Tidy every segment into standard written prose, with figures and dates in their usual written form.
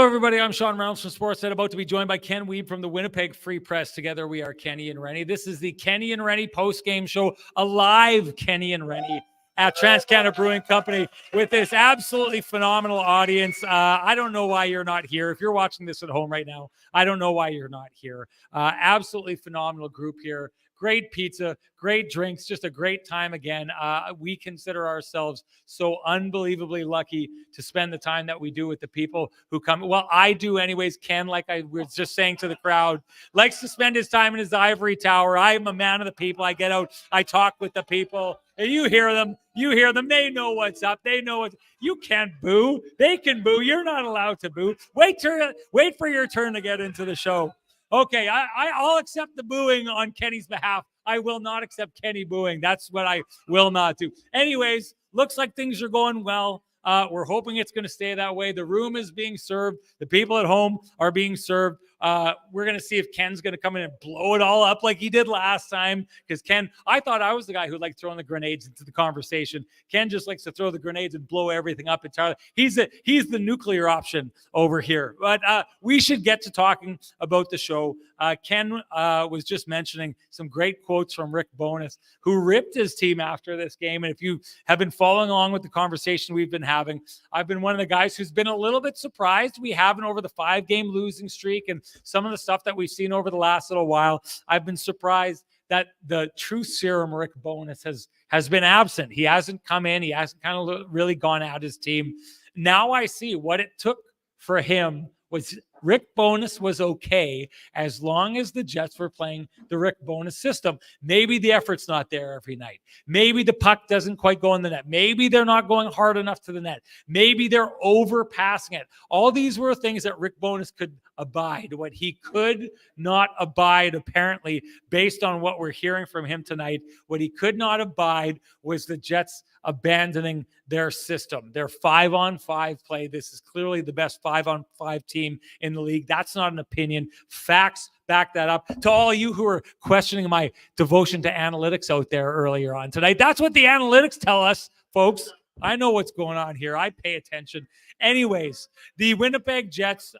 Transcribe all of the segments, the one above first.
Hello, everybody. I'm Sean Reynolds from Sportsnet, about to be joined by Ken Wiebe from the Winnipeg Free Press. Together, we are Kenny and Renny. This is the Kenny and Renny post-game show, a live Kenny and Renny at TransCanada Brewing Company with this absolutely phenomenal audience. I don't know why you're not here. If you're watching this at home right now, I don't know why you're not here. Absolutely phenomenal group here. Great pizza, great drinks, just a great time again. We consider ourselves so unbelievably lucky to spend the time that we do with the people who come. Well, I do anyways. Ken, like I was just saying to the crowd, likes to spend his time in his ivory tower. I'm a man of the people. I get out, I talk with the people. And you hear them. You hear them. They know what's up. They know what. You can't boo. They can boo. You're not allowed to boo. Wait for your turn to get into the show. Okay, I'll accept the booing on Kenny's behalf. I will not accept Kenny booing. That's what I will not do. Anyways, looks like things are going well. We're hoping it's going to stay that way. The room is being served. The people at home are being served. We're going to see if Ken's going to come in and blow it all up like he did last time. Because Ken, I thought I was the guy who liked throwing the grenades into the conversation. Ken just likes to throw the grenades and blow everything up entirely. He's the nuclear option over here. But we should get to talking about the show. Ken was just mentioning some great quotes from Rick Bowness, who ripped his team after this game. And if you have been following along with the conversation we've been having, I've been one of the guys who's been a little bit surprised we haven't over the 5-game losing streak and some of the stuff that we've seen over the last little while. I've been surprised that the true serum Rick Bowness has been absent. He hasn't come in. He hasn't kind of really gone at his team. Now I see what it took for him was Rick Bowness was okay as long as the Jets were playing the Rick Bowness system. Maybe the effort's not there every night. Maybe the puck doesn't quite go in the net. Maybe they're not going hard enough to the net. Maybe they're overpassing it. All these were things that Rick Bowness could abide. What he could not abide, apparently, based on what we're hearing from him tonight, what he could not abide was the Jets abandoning their system, their 5-on-5 play. This is clearly the best 5-on-5 team in the league. That's not an opinion. Facts back that up. To all you who are questioning my devotion to analytics out there earlier on tonight, that's what the analytics tell us, folks. I know what's going on here. I pay attention. Anyways, the Winnipeg Jets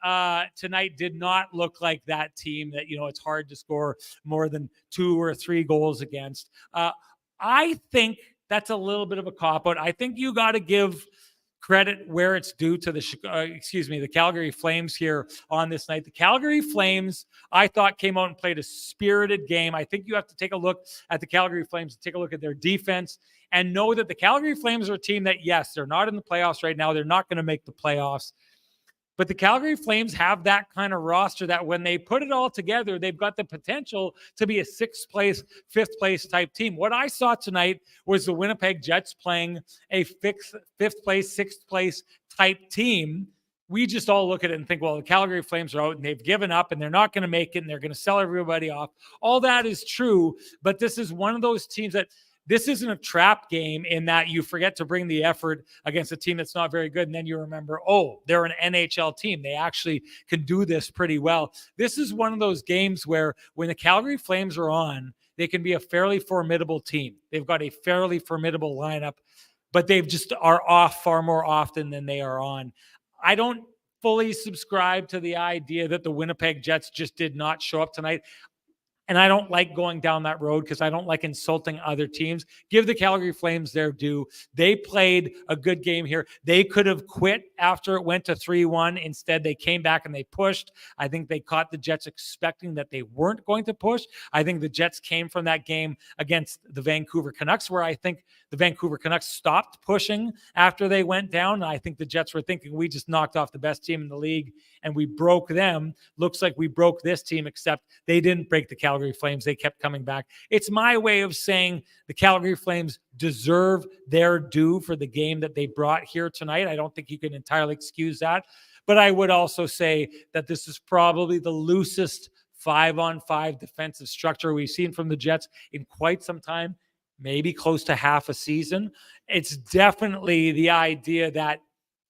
tonight did not look like that team that, it's hard to score more than 2 or 3 goals against. I think that's a little bit of a cop-out. I think you got to give credit where it's due to the Calgary Flames here on this night. The Calgary Flames, I thought, came out and played a spirited game. I think you have to take a look at the Calgary Flames, take a look at their defense, and know that the Calgary Flames are a team that, yes, they're not in the playoffs right now. They're not going to make the playoffs. But the Calgary Flames have that kind of roster that when they put it all together, they've got the potential to be a 6th place, 5th place type team. What I saw tonight was the Winnipeg Jets playing a 5th place, 6th place type team. We just all look at it and think, well, the Calgary Flames are out and they've given up and they're not going to make it and they're going to sell everybody off. All that is true, but this is one of those teams that this isn't a trap game in that you forget to bring the effort against a team that's not very good. And then you remember, oh, they're an NHL team. They actually can do this pretty well. This is one of those games where when the Calgary Flames are on, they can be a fairly formidable team. They've got a fairly formidable lineup, but they just are off far more often than they are on. I don't fully subscribe to the idea that the Winnipeg Jets just did not show up tonight. And I don't like going down that road because I don't like insulting other teams. Give the Calgary Flames their due. They played a good game here. They could have quit after it went to 3-1. Instead, they came back and they pushed. I think they caught the Jets expecting that they weren't going to push. I think the Jets came from that game against the Vancouver Canucks, where I think the Vancouver Canucks stopped pushing after they went down. And I think the Jets were thinking, we just knocked off the best team in the league and we broke them. Looks like we broke this team, except they didn't break the Calgary Flames. They kept coming back. It's my way of saying the Calgary Flames deserve their due for the game that they brought here tonight. I don't think you can entirely excuse that. But I would also say that this is probably the loosest 5-on-5 defensive structure we've seen from the Jets in quite some time, maybe close to half a season. It's definitely the idea that,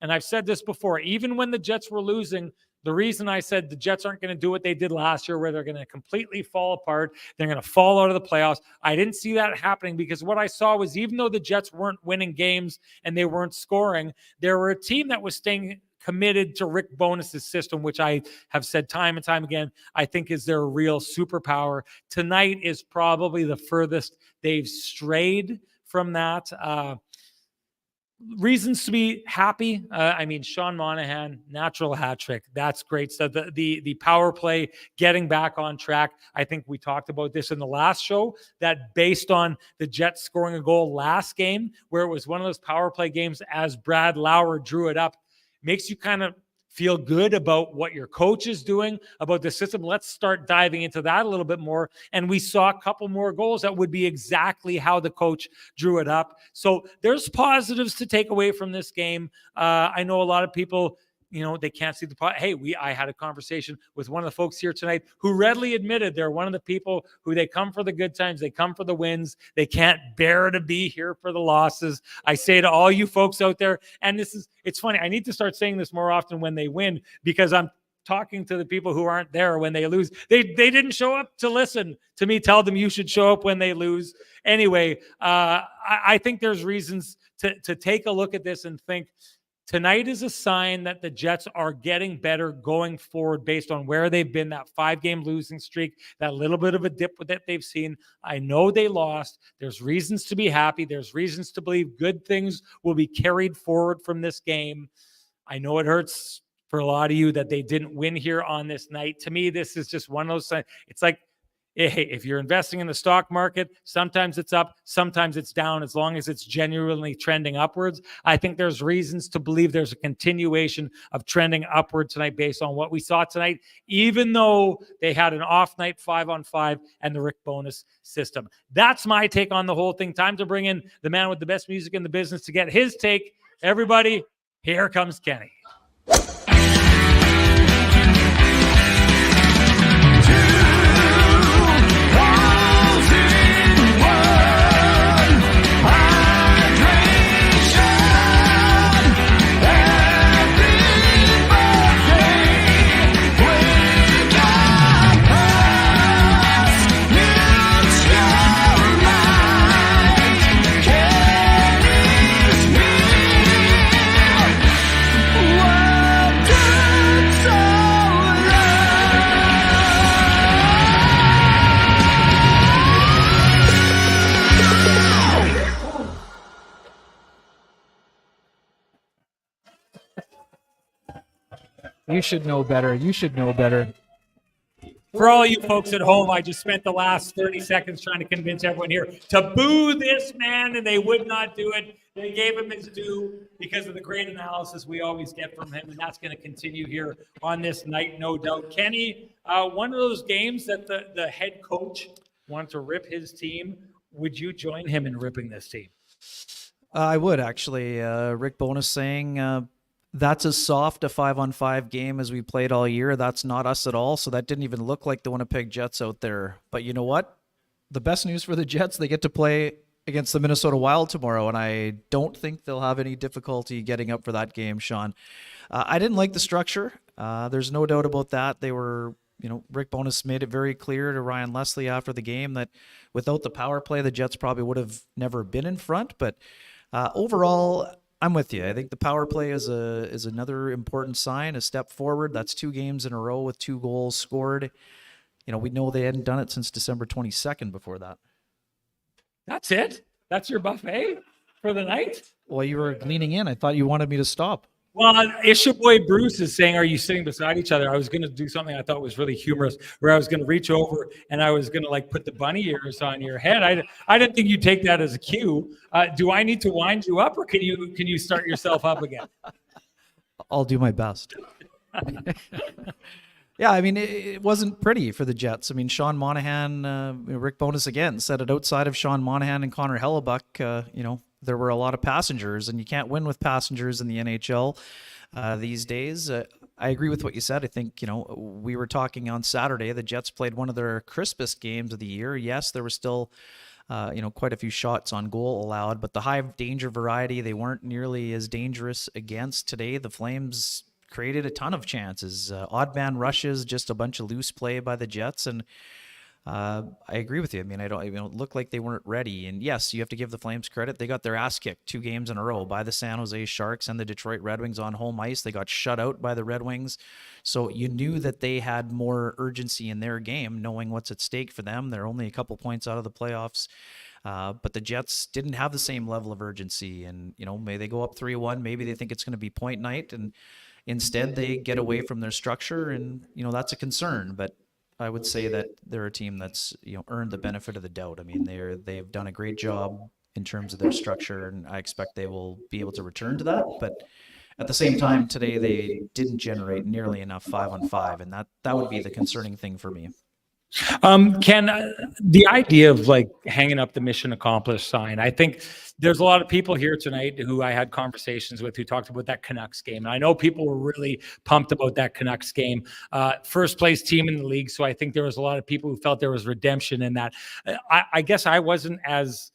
and I've said this before, even when the Jets were losing, the reason I said the Jets aren't going to do what they did last year, where they're going to completely fall apart, they're going to fall out of the playoffs, I didn't see that happening, because what I saw was even though the Jets weren't winning games and they weren't scoring, there were a team that was staying committed to Rick Bowness's system, which I have said time and time again, I think is their real superpower. Tonight is probably the furthest they've strayed from that. Reasons to be happy. I mean, Sean Monahan, natural hat trick. That's great stuff. The power play, getting back on track. I think we talked about this in the last show, that based on the Jets scoring a goal last game, where it was one of those power play games as Brad Lauer drew it up, makes you kind of feel good about what your coach is doing, about the system. Let's start diving into that a little bit more. And we saw a couple more goals that would be exactly how the coach drew it up. So there's positives to take away from this game. I know a lot of people, they can't see the pot. Hey, I had a conversation with one of the folks here tonight who readily admitted they're one of the people who they come for the good times. They come for the wins. They can't bear to be here for the losses. I say to all you folks out there, and it's funny. I need to start saying this more often when they win, because I'm talking to the people who aren't there when they lose. They didn't show up to listen to me tell them you should show up when they lose. Anyway, I think there's reasons to take a look at this and think, tonight is a sign that the Jets are getting better going forward based on where they've been, that 5-game losing streak, that little bit of a dip that they've seen. I know they lost. There's reasons to be happy. There's reasons to believe good things will be carried forward from this game. I know it hurts for a lot of you that they didn't win here on this night. To me, this is just one of those signs. It's like, hey, if you're investing in the stock market, sometimes it's up, sometimes it's down. As long as it's genuinely trending upwards, I think there's reasons to believe there's a continuation of trending upward tonight based on what we saw tonight, even though they had an off night 5-on-5 and the Rick Bowness system. That's my take on the whole thing. Time to bring in the man with the best music in the business to get his take. Everybody, here comes Kenny. You should know better. You should know better. For all you folks at home, I just spent the last 30 seconds trying to convince everyone here to boo this man, and they would not do it. They gave him his due because of the great analysis we always get from him, and that's going to continue here on this night, no doubt. Kenny, one of those games that the head coach wanted to rip his team, would you join him in ripping this team? I would, actually. Rick Bowness saying that's as soft a 5-on-5 game as we played all year. That's not us at all. So that didn't even look like the Winnipeg Jets out there. But you know what? The best news for the Jets, they get to play against the Minnesota Wild tomorrow, and I don't think they'll have any difficulty getting up for that game, Sean. I didn't like the structure. There's no doubt about that. They were, Rick Bowness made it very clear to Ryan Leslie after the game that without the power play, the Jets probably would have never been in front. But overall, I'm with you. I think the power play is another important sign, a step forward. That's 2 games in a row with 2 goals scored. We know they hadn't done it since December 22nd before that. That's it? That's your buffet for the night? Well, you were leaning in. I thought you wanted me to stop. Well, it's your boy Bruce is saying, are you sitting beside each other? I was going to do something I thought was really humorous, where I was going to reach over and I was going to put the bunny ears on your head. I didn't think you'd take that as a cue. Do I need to wind you up, or can you start yourself up again? I'll do my best. Yeah, I mean, it wasn't pretty for the Jets. I mean, Sean Monahan, Rick Bowness again said it outside of Sean Monahan and Connor Hellebuck, there were a lot of passengers, and you can't win with passengers in the NHL these days. I agree with what you said. I think, we were talking on Saturday, the Jets played one of their crispest games of the year. Yes, there was still, quite a few shots on goal allowed, but the high danger variety, they weren't nearly as dangerous against. Today, the Flames created a ton of chances. Odd man rushes, just a bunch of loose play by the Jets, and I agree with you. I mean, it look like they weren't ready. And yes, you have to give the Flames credit. They got their ass kicked 2 games in a row by the San Jose Sharks and the Detroit Red Wings on home ice. They got shut out by the Red Wings. So you knew that they had more urgency in their game, knowing what's at stake for them. They're only a couple points out of the playoffs. But the Jets didn't have the same level of urgency. And, may they go up 3-1. Maybe they think it's going to be point night. And instead, they get away from their structure. And, that's a concern. But I would say that they're a team that's earned the benefit of the doubt. I mean, they've done a great job in terms of their structure, and I expect they will be able to return to that. But at the same time, today they didn't generate nearly enough 5-on-5, and that would be the concerning thing for me. Ken, the idea of like hanging up the mission accomplished sign, I think there's a lot of people here tonight who I had conversations with who talked about that Canucks game. And I know people were really pumped about that Canucks game. First place team in the league. So I think there was a lot of people who felt there was redemption in that. I guess I wasn't as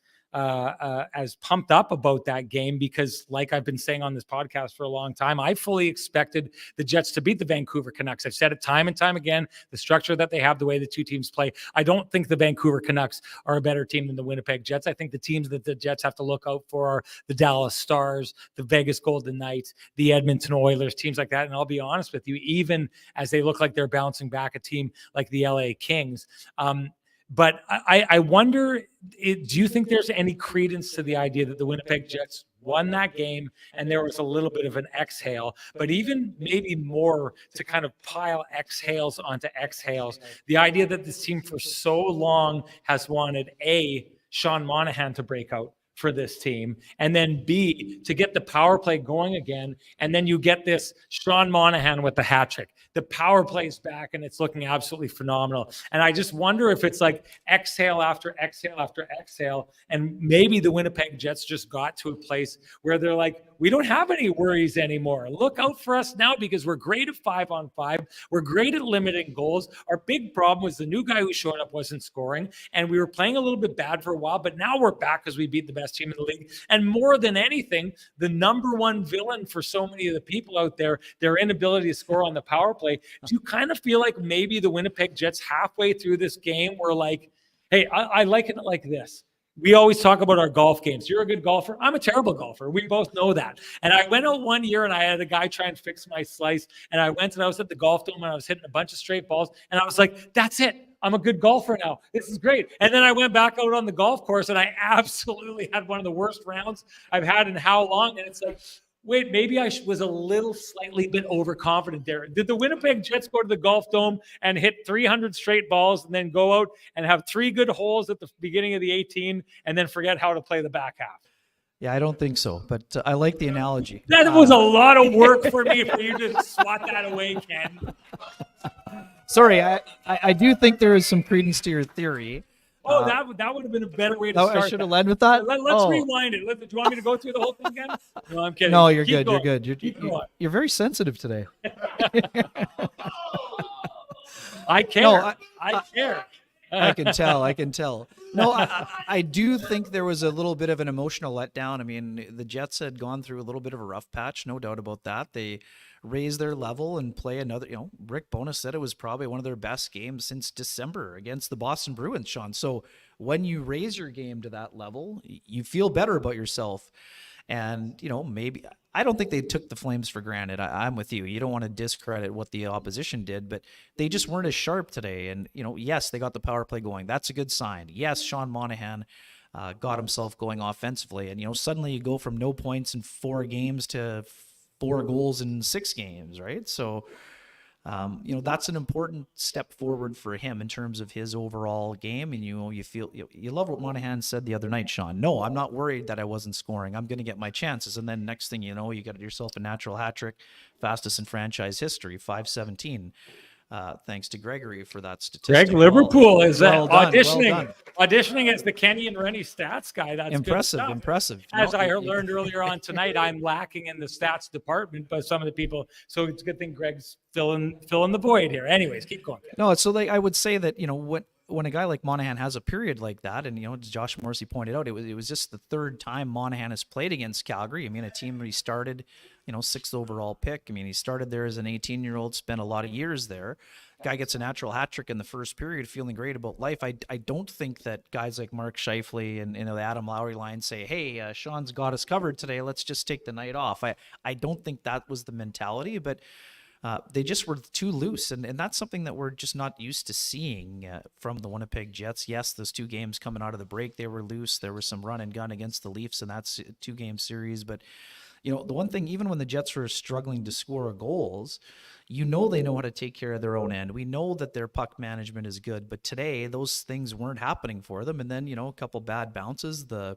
pumped up about that game because, like I've been saying on this podcast for a long time, I fully expected the Jets to beat the Vancouver Canucks. I've said it time and time again, the structure that they have, the way the two teams play. I don't think the Vancouver Canucks are a better team than the Winnipeg Jets. I think the teams that the Jets have to look out for are the Dallas Stars, the Vegas Golden Knights, the Edmonton Oilers, teams like that. And I'll be honest with you, even as they look like they're bouncing back, a team like the LA Kings, but I wonder, do you think there's any credence to the idea that the Winnipeg Jets won that game and there was a little bit of an exhale, but even maybe more to kind of pile exhales onto exhales? The idea that this team for so long has wanted Sean Monahan to break out for this team, and then B, to get the power play going again, and then you get this Sean Monahan with the hat trick. The power play's back, and it's looking absolutely phenomenal. And I just wonder if it's like exhale after exhale after exhale, and maybe the Winnipeg Jets just got to a place where they're like, we don't have any worries anymore. Look out for us now because we're great at 5-on-5. We're great at limiting goals. Our big problem was the new guy who showed up wasn't scoring, and we were playing a little bit bad for a while, but now we're back because we beat the best team in the league. And more than anything, the number one villain for so many of the people out there, their inability to score on the power play. Do you kind of feel like maybe the Winnipeg Jets halfway through this game were like, hey, I like it like this. We always talk about our golf games. You're a good golfer. I'm a terrible golfer. We both know that. And I went out one year and I had a guy try and fix my slice. And I went and I was at the golf dome and I was hitting a bunch of straight balls. And I was like, that's it. I'm a good golfer now. This is great. And then I went back out on the golf course and I absolutely had one of the worst rounds I've had in how long. And it's like, wait, maybe I was a little slightly bit overconfident there. Did the Winnipeg Jets go to the golf dome and hit 300 straight balls and then go out and have 3 good holes at the beginning of the 18 and then forget how to play the back half? Yeah, I don't think so, but I like the analogy. That was a lot of work for me for you to swat that away, Ken. Sorry, I do think there is some credence to your theory. Oh, that would have been a better way to start. I should have led with that. Let's rewind it. Do you want me to go through the whole thing again? No, I'm kidding. No, you're Keep good. going. You're good. You're very sensitive today. I care. No, I care. I can tell. No, I do think there was a little bit of an emotional letdown. I mean, the Jets had gone through a little bit of a rough patch, no doubt about that. They raise their level and play another, Rick Bowness said it was probably one of their best games since December against the Boston Bruins, Sean. So when you raise your game to that level, you feel better about yourself. And, maybe I don't think they took the Flames for granted. I'm with you. You don't want to discredit what the opposition did, but they just weren't as sharp today. And, yes, they got the power play going. That's a good sign. Yes, Sean Monahan got himself going offensively. And, suddenly you go from no points in 4 games to 4 goals in 6 games, right? So, that's an important step forward for him in terms of his overall game. And, you feel, you love what Monahan said the other night, Sean. No, I'm not worried that I wasn't scoring. I'm going to get my chances. And then next thing you know, you got yourself a natural hat trick, fastest in franchise history, 517. Thanks to Gregory for that statistic. Greg Liverpool is auditioning as the Kenny and Renny stats guy. That's impressive. As I learned earlier on tonight, I'm lacking in the stats department, but some of the people. So it's a good thing Greg's filling the void here. Anyways, keep going. No, so I would say that when a guy like Monahan has a period like that, and as Josh Morrissey pointed out, it was just the 3rd time Monahan has played against Calgary. I mean, a team where he started, 6th overall pick. I mean, he started there as an 18-year-old, spent a lot of years there. guy gets a natural hat trick in the first period, feeling great about life. I don't think that guys like Mark Scheifele and the Adam Lowry line say, hey, Sean's got us covered today, let's just take the night off. I don't think that was the mentality, but they just were too loose, and that's something that we're just not used to seeing from the Winnipeg Jets. Yes, those 2 games coming out of the break, they were loose. There was some run and gun against the Leafs in that 2-game series, but the one thing, even when the Jets were struggling to score goals, they know how to take care of their own end. We know that their puck management is good, but today those things weren't happening for them. And then, a couple bad bounces, the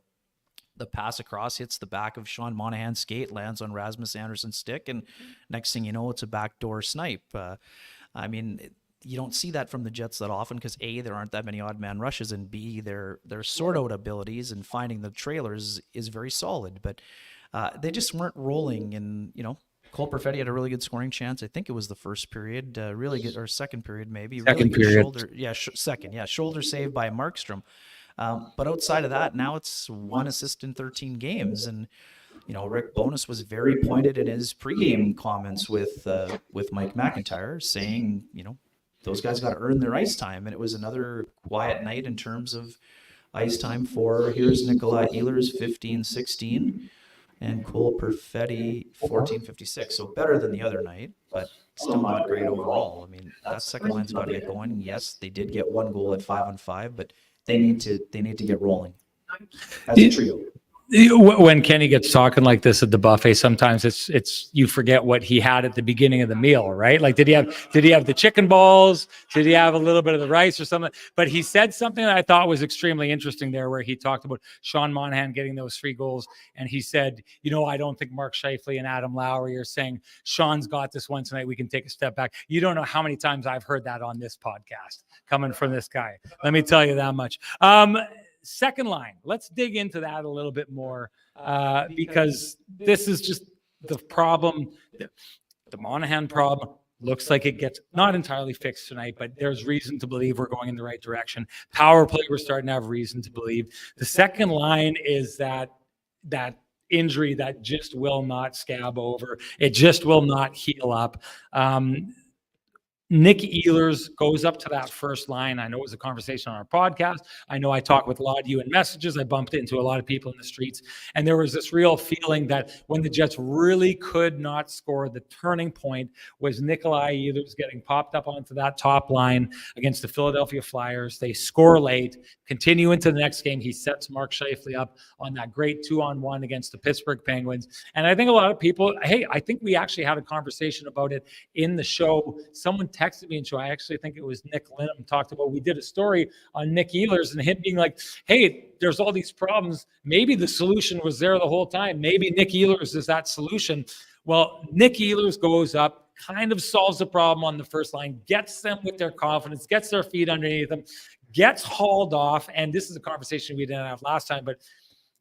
pass across hits the back of Sean Monahan's skate, lands on Rasmus Anderson's stick, and next thing you know, it's a backdoor snipe. You don't see that from the Jets that often because A, there aren't that many odd man rushes, and B, their sort out abilities and finding the trailers is very solid. But they just weren't rolling, and Cole Perfetti had a really good scoring chance. I think it was the first period, really good, or second period maybe. Second period. Second, shoulder save by Markstrom. But outside of that, now it's 1 assist in 13 games, and Rick Bowness was very pointed in his pregame comments with Mike McIntyre, saying those guys got to earn their ice time, and it was another quiet night in terms of ice time for here's Nikolai Ehlers 15-16. And Cole Perfetti, 14.56. So better than the other night, but still not great overall. I mean, that second line's got to get going. Yes, they did get 1 goal at 5-on-5, but they need to get rolling as a trio. When Kenny gets talking like this at the buffet, sometimes it's you forget what he had at the beginning of the meal, right? Like, did he have the chicken balls? Did he have a little bit of the rice or something? But he said something that I thought was extremely interesting there, where he talked about Sean Monahan getting those 3 goals, and he said, I don't think Mark Scheifele and Adam Lowry are saying Sean's got this one tonight, we can take a step back. You don't know how many times I've heard that on this podcast coming from this guy. Let me tell you that much. Second line, let's dig into that a little bit more because this is just the problem. The Monahan problem looks like it gets not entirely fixed tonight, but there's reason to believe we're going in the right direction. Power play, we're starting to have reason to believe. The second line is that injury that just will not scab over. It just will not heal up. Nick Ehlers goes up to that first line. I know it was a conversation on our podcast. I know I talked with a lot of you in messages. I bumped into a lot of people in the streets. And there was this real feeling that when the Jets really could not score, the turning point was Nikolai Ehlers getting popped up onto that top line against the Philadelphia Flyers. They score late, continue into the next game. He sets Mark Scheifele up on that great 2-on-1 against the Pittsburgh Penguins. And I think a lot of people, I think we actually had a conversation about it in the show. Someone texted me and I actually think it was Nick Linham talked about, we did a story on Nick Ehlers and him being like, hey, there's all these problems. Maybe the solution was there the whole time. Maybe Nick Ehlers is that solution. Well, Nick Ehlers goes up, kind of solves the problem on the first line, gets them with their confidence, gets their feet underneath them, gets hauled off. And this is a conversation we didn't have last time, but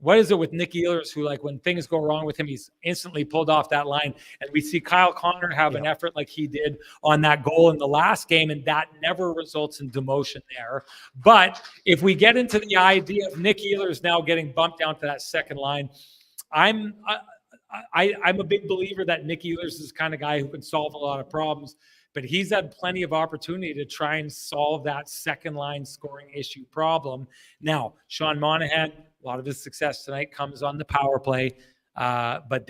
what is it with Nick Ehlers who, like, when things go wrong with him, he's instantly pulled off that line? And we see Kyle Connor have an effort like he did on that goal in the last game, and that never results in demotion there. But if we get into the idea of Nick Ehlers now getting bumped down to that second line, I'm a big believer that Nick Ehlers is the kind of guy who can solve a lot of problems, but he's had plenty of opportunity to try and solve that second line scoring issue problem. Now, Sean Monahan, a lot of his success tonight comes on the power play, but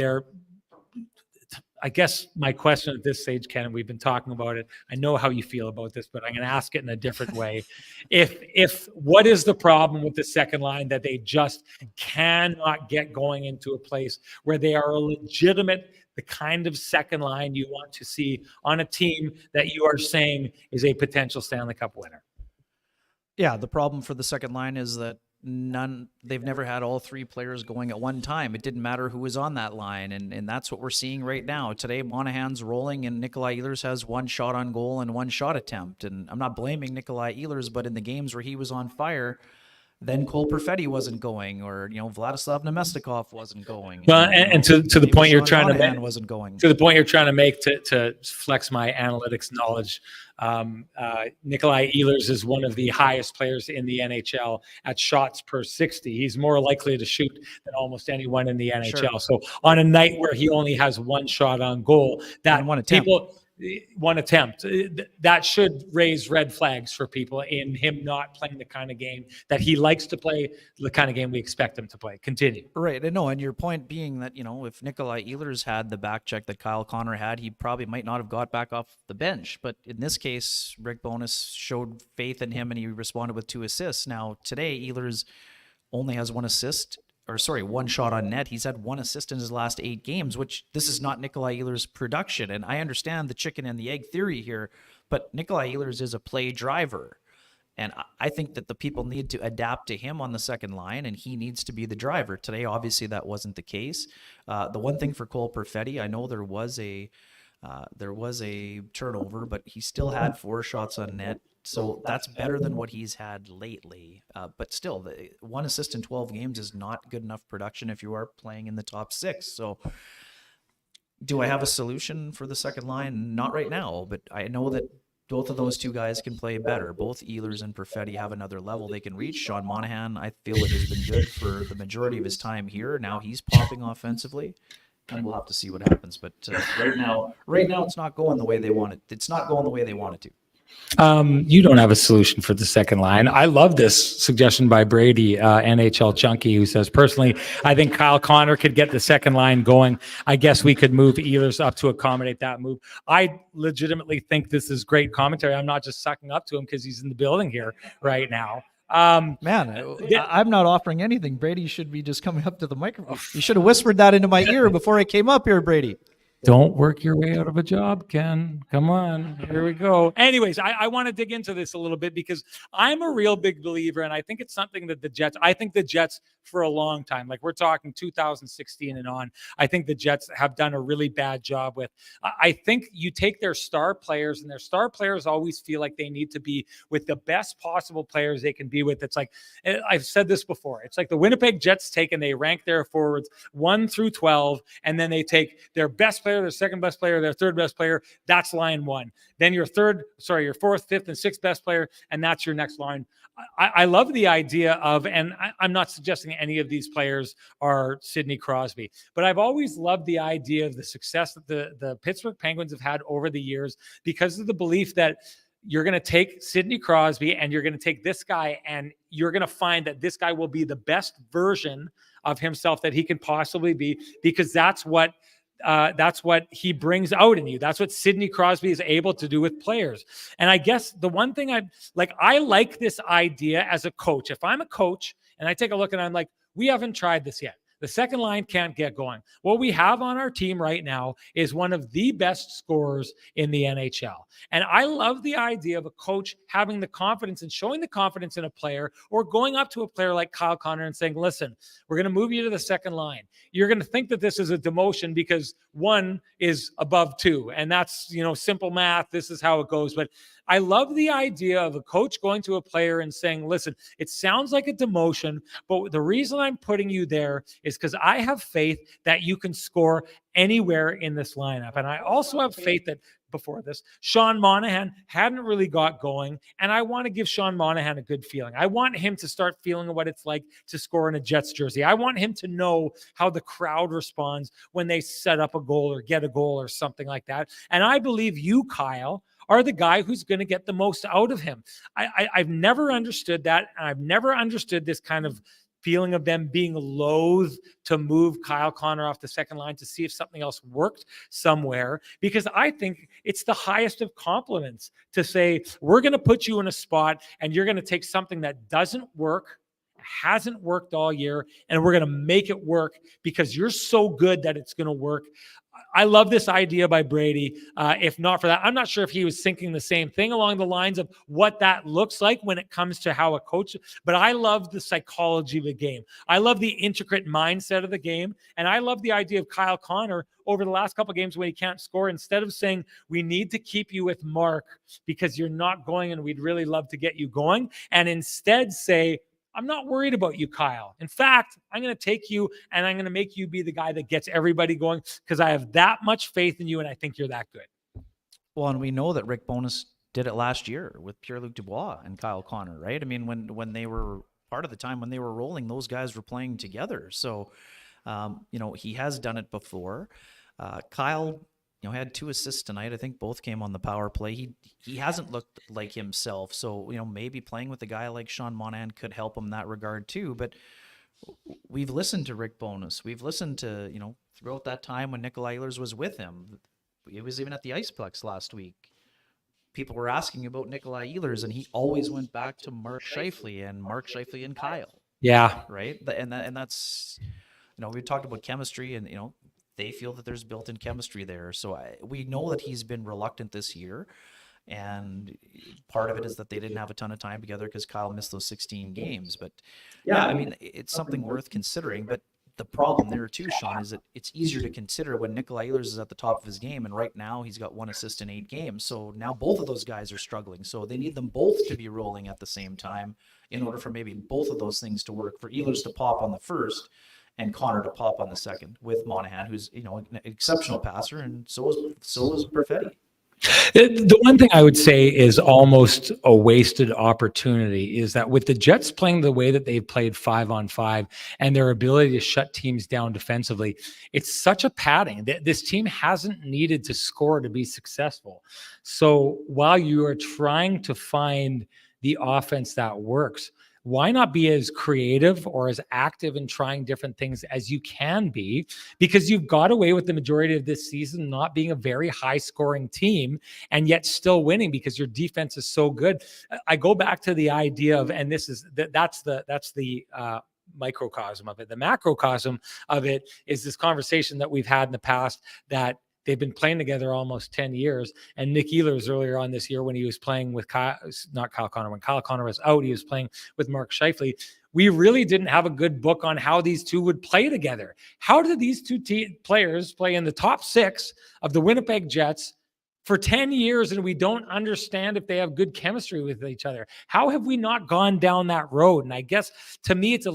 I guess my question at this stage, Ken, and we've been talking about it, I know how you feel about this, but I'm going to ask it in a different way. If what is the problem with the second line that they just cannot get going into a place where they are a legitimate, the kind of second line you want to see on a team that you are saying is a potential Stanley Cup winner? Yeah, the problem for the second line is that they've never had all 3 players going at one time. It didn't matter who was on that line, and that's what we're seeing right now. Today, Monahan's rolling, and Nikolai Ehlers has 1 shot on goal and 1 shot attempt. And I'm not blaming Nikolai Ehlers, but in the games where he was on fire, then Cole Perfetti wasn't going, or Vladislav Nemestikov wasn't going. Well, and to the point you're trying to make, wasn't going. To the point you're trying to make to flex my analytics knowledge, Nikolai Ehlers is one of the highest players in the NHL at shots per 60. He's more likely to shoot than almost anyone in the NHL. Sure. So on a night where he only has 1 shot on goal, that one attempt. That should raise red flags for people in him not playing the kind of game that he likes to play, the kind of game we expect him to play. Continue. Right. And no, and your point being that, if Nikolai Ehlers had the back check that Kyle Connor had, he probably might not have got back off the bench. But in this case, Rick Bowness showed faith in him and he responded with 2 assists. Now, today, Ehlers only has 1 assist. One shot on net. He's had 1 assist in his last 8 games, which this is not Nikolai Ehlers' production. And I understand the chicken and the egg theory here, but Nikolai Ehlers is a play driver. And I think that the people need to adapt to him on the second line, and he needs to be the driver. Today, obviously, that wasn't the case. The one thing for Cole Perfetti, I know there was a turnover, but he still had 4 shots on net. So that's better than what he's had lately. But still, 1 assist in 12 games is not good enough production if you are playing in the top 6. So do I have a solution for the second line? Not right now, but I know that both of those 2 guys can play better. Both Ehlers and Perfetti have another level they can reach. Sean Monahan, I feel like, has been good for the majority of his time here. Now he's popping offensively, and we'll have to see what happens. But right now, it's not going the way they want it. It's not going the way they want it to. You don't have a solution for the second line. I love this suggestion by Brady, NHL Chunky, who says, personally, I think Kyle Connor could get the second line going. I guess we could move Ehlers up to accommodate that move. I legitimately think this is great commentary. I'm not just sucking up to him because he's in the building here right now. I'm not offering anything. Brady should be just coming up to the microphone. You should have whispered that into my ear before I came up here, Brady. Don't work your way out of a job, Ken. Come on. Here we go. Anyways, I want to dig into this a little bit because I'm a real big believer, and I think it's something that the Jets for a long time, like we're talking 2016 and on, I think the Jets have done a really bad job with. I think you take their star players, and their star players always feel like they need to be with the best possible players they can be with. It's like, I've said this before, it's like the Winnipeg Jets take and they rank their forwards 1 through 12, and then they take their best player, their second best player, their third best player. That's line 1. Then your 4th, 5th, and 6th best player, and that's your next line. I love the idea of, and I'm not suggesting any of these players are Sidney Crosby, but I've always loved the idea of the success that the Pittsburgh Penguins have had over the years because of the belief that you're going to take Sidney Crosby and you're going to take this guy and you're going to find that this guy will be the best version of himself that he can possibly be, because that's what he brings out in you. That's what Sidney Crosby is able to do with players. And I guess the one thing I like this idea as a coach. If I'm a coach and I take a look and I'm like, we haven't tried this yet. The second line can't get going. What we have on our team right now is one of the best scorers in the NHL. And I love the idea of a coach having the confidence and showing the confidence in a player, or going up to a player like Kyle Connor and saying, listen, we're going to move you to the second line. You're going to think that this is a demotion because 1 is above 2. And that's, simple math. This is how it goes. But I love the idea of a coach going to a player and saying, listen, it sounds like a demotion, but the reason I'm putting you there is because I have faith that you can score anywhere in this lineup. And I also have faith that before this, Sean Monahan hadn't really got going, and I want to give Sean Monahan a good feeling. I want him to start feeling what it's like to score in a Jets jersey. I want him to know how the crowd responds when they set up a goal or get a goal or something like that. And I believe you, Kyle, are the guy who's going to get the most out of him. I've never understood that. And I've never understood this kind of feeling of them being loath to move Kyle Connor off the second line to see if something else worked somewhere, because I think it's the highest of compliments to say, we're going to put you in a spot and you're going to take something that doesn't work, hasn't worked all year, and we're going to make it work because you're so good that it's going to work. I love this idea by Brady. If not for that, I'm not sure if he was thinking the same thing along the lines of what that looks like when it comes to how a coach, but I love the psychology of the game. I love the intricate mindset of the game. And I love the idea of Kyle Connor over the last couple of games when he can't score, instead of saying, we need to keep you with Mark because you're not going and we'd really love to get you going. And instead say, I'm not worried about you, Kyle. In fact, I'm going to take you and I'm going to make you be the guy that gets everybody going because I have that much faith in you and I think you're that good. Well, and we know that Rick Bowness did it last year with Pierre-Luc Dubois and Kyle Connor, right? I mean, when they were part of the time when they were rolling, those guys were playing together. So, he has done it before. Kyle had 2 assists tonight. I think both came on the power play. He hasn't looked like himself. So, maybe playing with a guy like Sean Monahan could help him in that regard too. But we've listened to Rick Bowness. We've listened to, throughout that time when Nikolai Ehlers was with him. It was even at the Iceplex last week. People were asking about Nikolai Ehlers, and he always went back to Mark Scheifele and Kyle. Yeah. Right. And that's, we talked about chemistry, and, they feel that there's built-in chemistry there. So we know that he's been reluctant this year. And part of it is that they didn't have a ton of time together because Kyle missed those 16 games. But yeah, I mean, it's something worth considering. But the problem there too, Sean, is that it's easier to consider when Nikolai Ehlers is at the top of his game. And right now he's got 1 assist in 8 games. So now both of those guys are struggling. So they need them both to be rolling at the same time in order for maybe both of those things to work, for Ehlers to pop on the first and Connor to pop on the second, with Monahan, who's, an exceptional passer. And so is Perfetti. The one thing I would say is almost a wasted opportunity is that with the Jets playing the way that they've played 5-on-5 and their ability to shut teams down defensively, it's such a padding that this team hasn't needed to score to be successful. So while you are trying to find the offense that works, why not be as creative or as active in trying different things as you can be? Because you've got away with the majority of this season not being a very high scoring team and yet still winning because your defense is so good. I go back to the idea of, and this is that's the microcosm of it. The macrocosm of it is this conversation that we've had in the past that they've been playing together almost 10 years. And Nick Ehlers earlier on this year, when he was playing with when Kyle Connor was out, he was playing with Mark Scheifele. We really didn't have a good book on how these two would play together. How did these two players play in the top 6 of the Winnipeg Jets for 10 years, and we don't understand if they have good chemistry with each other? How have we not gone down that road? And I guess to me, it's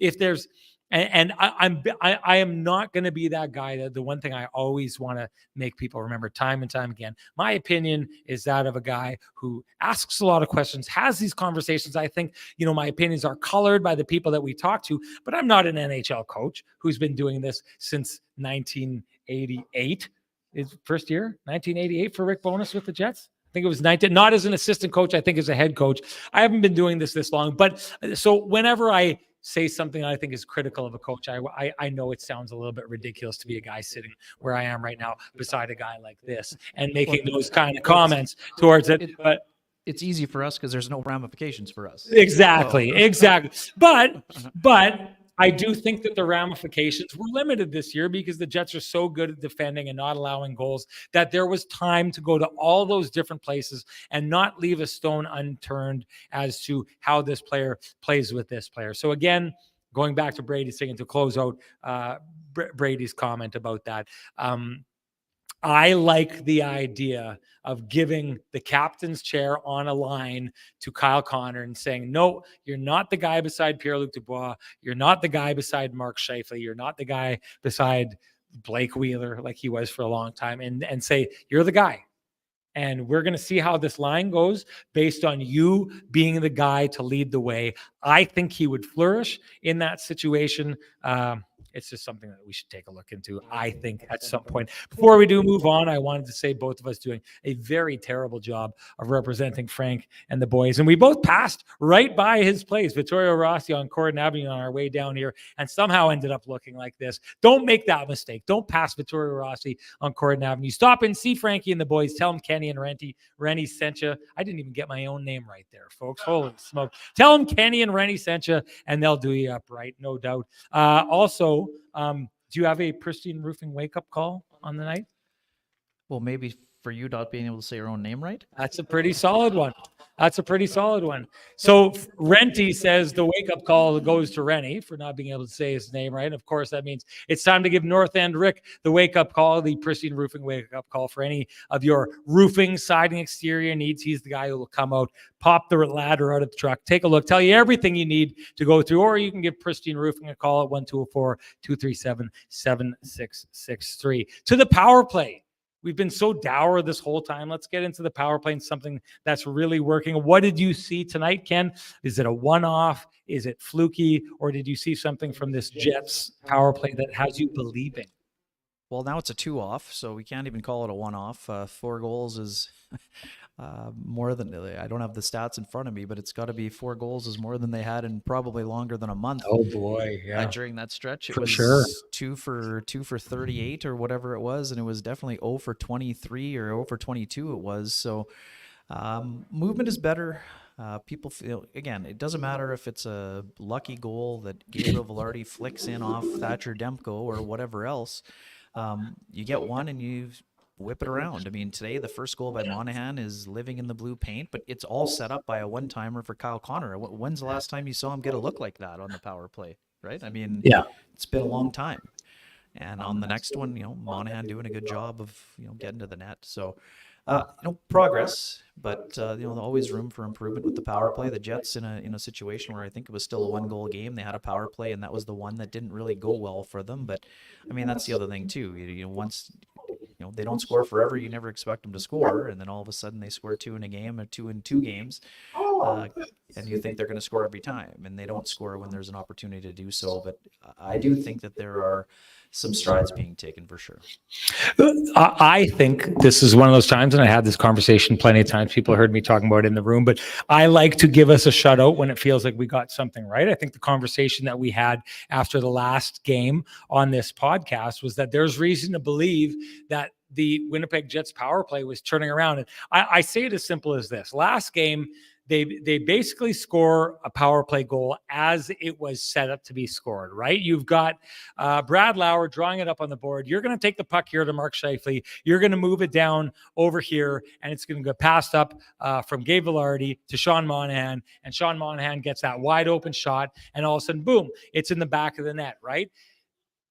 if there's, and I am not going to be that guy. The one thing I always want to make people remember time and time again, my opinion is that of a guy who asks a lot of questions, has these conversations. I think, my opinions are colored by the people that we talk to, but I'm not an NHL coach who's been doing this since 1988. His first year, 1988 for Rick Bowness with the Jets. I think it was 19, not as an assistant coach, I think as a head coach. I haven't been doing this long, but so whenever I say something I think is critical of a coach, I know it sounds a little bit ridiculous to be a guy sitting where I am right now beside a guy like this and making those kind of comments towards it. But it's easy for us because there's no ramifications for us. Exactly. But I do think that the ramifications were limited this year because the Jets are so good at defending and not allowing goals that there was time to go to all those different places and not leave a stone unturned as to how this player plays with this player. So again, going back to Brady saying to close out Brady's comment about that, I like the idea of giving the captain's chair on a line to Kyle Connor and saying, no, you're not the guy beside Pierre-Luc Dubois. You're not the guy beside Mark Scheifele. You're not the guy beside Blake Wheeler like he was for a long time, and say, you're the guy. And we're going to see how this line goes based on you being the guy to lead the way. I think he would flourish in that situation. It's just something that we should take a look into, I think, at some point. Before we do move on, I wanted to say both of us doing a very terrible job of representing Frank and the boys. And we both passed right by his place, Vittorio Rossi on Corden Avenue, on our way down here, and somehow ended up looking like this. Don't make that mistake. Don't pass Vittorio Rossi on Corden Avenue. Stop and see Frankie and the boys. Tell them Kenny and Renny sent you. I didn't even get my own name right there, folks. Holy smoke. Tell them Kenny and Renny sent you, and they'll do you up right, no doubt. Also, do you have a Pristine Roofing wake-up call on the night? Well, maybe for you not being able to say your own name right? That's a pretty solid one. So Renty says the wake-up call goes to Renny for not being able to say his name right. And of course, that means it's time to give North End Rick the wake-up call, the Pristine Roofing wake-up call for any of your roofing, siding, exterior needs. He's the guy who will come out, pop the ladder out of the truck, take a look, tell you everything you need to go through, or you can give Pristine Roofing a call at 1-204-237-7663. To the power play. We've been so dour this whole time. Let's get into the power play and something that's really working. What did you see tonight, Ken? Is it a one-off? Is it fluky? Or did you see something from this Jets power play that has you believing? Well, now it's a 2-off, so we can't even call it a 1-off. 4 goals is more than, I don't have the stats in front of me, but it's got to be 4 goals is more than they had in probably longer than a month. Oh boy, yeah. During that stretch, it For was sure. 2 for 38 or whatever it was, and it was definitely 0 for 23 or 0 for 22 it was. So movement is better. People feel, again, it doesn't matter if it's a lucky goal that Gabriel Velarde flicks in off Thatcher Demko or whatever else. You get one and you whip it around. I mean, today the first goal by Monahan is living in the blue paint, but it's all set up by a one-timer for Kyle Connor. When's the last time you saw him get a look like that on the power play, right? I mean, it's been a long time. And on the next one, Monahan doing a good job of, getting to the net. So, progress, but always room for improvement with the power play. The Jets in a situation where I think it was still a 1-goal game. They had a power play, and that was the one that didn't really go well for them. But I mean, that's the other thing too. Once they don't score forever, you never expect them to score, and then all of a sudden they score 2 in a game or 2 in 2 games, and you think they're going to score every time, and they don't score when there's an opportunity to do so. But I do think that there are some strides being taken for sure. I think this is one of those times, and I had this conversation plenty of times. People heard me talking about it in the room, but I like to give us a shout out when it feels like we got something right. I think the conversation that we had after the last game on this podcast was that there's reason to believe that the Winnipeg Jets power play was turning around. And I say it as simple as this. Last game, they basically score a power play goal as it was set up to be scored, right? You've got Brad Lauer drawing it up on the board. You're going to take the puck here to Mark Scheifele. You're going to move it down over here, and it's going to go passed up from Gabe Velarde to Sean Monahan, and Sean Monahan gets that wide open shot, and all of a sudden, boom, it's in the back of the net, right?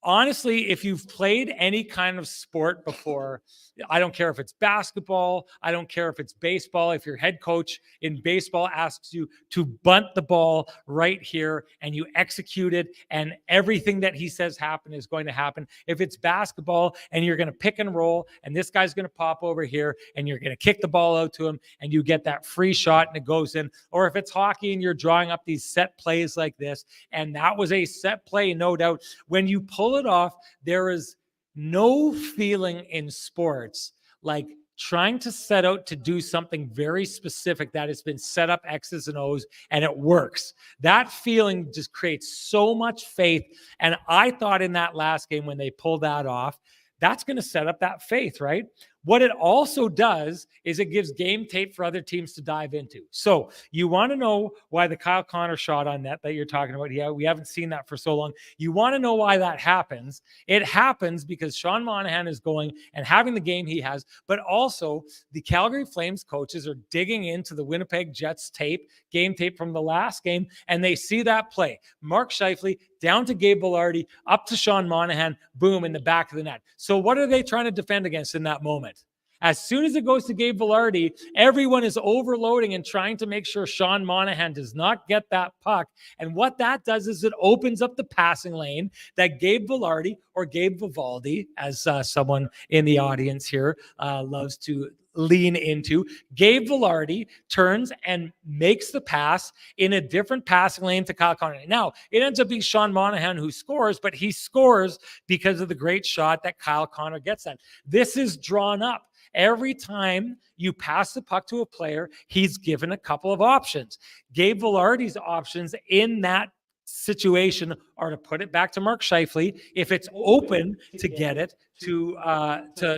Honestly, if you've played any kind of sport before, I don't care if it's basketball, I don't care if it's baseball, if your head coach in baseball asks you to bunt the ball right here and you execute it and everything that he says happen is going to happen. If it's basketball and you're going to pick and roll and this guy's going to pop over here and you're going to kick the ball out to him and you get that free shot and it goes in. Or if it's hockey and you're drawing up these set plays like this, and that was a set play, no doubt. When you pull it off, there is no feeling in sports like trying to set out to do something very specific that has been set up X's and O's and it works. That feeling just creates so much faith. And I thought in that last game when they pulled that off, that's going to set up that faith, right? What it also does is it gives game tape for other teams to dive into. So you want to know why the Kyle Connor shot on net that you're talking about. Yeah, we haven't seen that for so long. You want to know why that happens. It happens because Sean Monahan is going and having the game he has, but also the Calgary Flames coaches are digging into the Winnipeg Jets tape, game tape from the last game, and they see that play. Mark Scheifele down to Gabe Velarde, up to Sean Monahan, boom, in the back of the net. So what are they trying to defend against in that moment? As soon as it goes to Gabe Velarde, everyone is overloading and trying to make sure Sean Monahan does not get that puck. And what that does is it opens up the passing lane that Gabe Velarde, or Gabe Vivaldi, as someone in the audience here loves to lean into. Gabe Velarde turns and makes the pass in a different passing lane to Kyle Connor. Now, it ends up being Sean Monahan who scores, but he scores because of the great shot that Kyle Connor gets at. This is drawn up. Every time you pass the puck to a player, he's given a couple of options. Gabe Velarde's options in that situation are to put it back to Mark Scheifele if it's open to get it to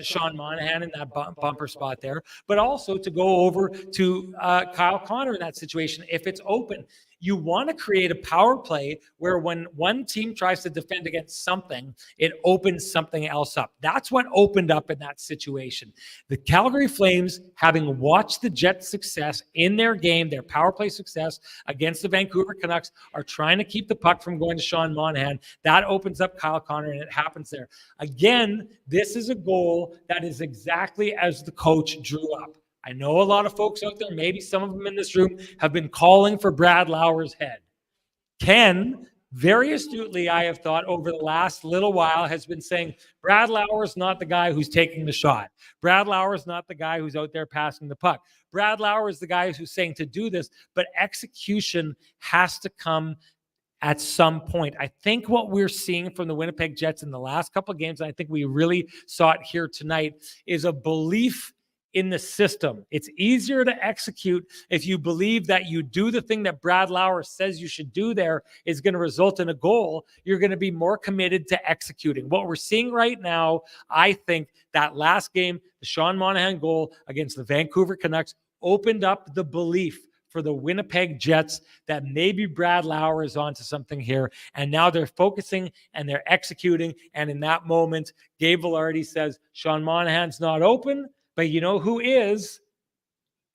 Sean Monahan in that bumper spot there, but also to go over to Kyle Connor in that situation if it's open. You want to create a power play where when one team tries to defend against something, it opens something else up. That's what opened up in that situation. The Calgary Flames, having watched the Jets' success in their game, their power play success against the Vancouver Canucks, are trying to keep the puck from going to Sean Monahan. That opens up Kyle Connor, and it happens there. Again, this is a goal that is exactly as the coach drew up. I know a lot of folks out there, maybe some of them in this room, have been calling for Brad Lauer's head. Ken, very astutely, I have thought over the last little while, has been saying, Brad Lauer's not the guy who's taking the shot. Brad Lauer's not the guy who's out there passing the puck. Brad Lauer is the guy who's saying to do this, but execution has to come at some point. I think what we're seeing from the Winnipeg Jets in the last couple of games, and I think we really saw it here tonight, is a belief in the system. It's easier to execute if you believe that you do the thing that Brad Lauer says you should do there is going to result in a goal. You're going to be more committed to executing. What we're seeing right now, I think that last game, the Sean Monahan goal against the Vancouver Canucks opened up the belief for the Winnipeg Jets that maybe Brad Lauer is onto something here. And now they're focusing and they're executing. And in that moment, Gabe Vilardi says, Sean Monahan's not open. But you know who is?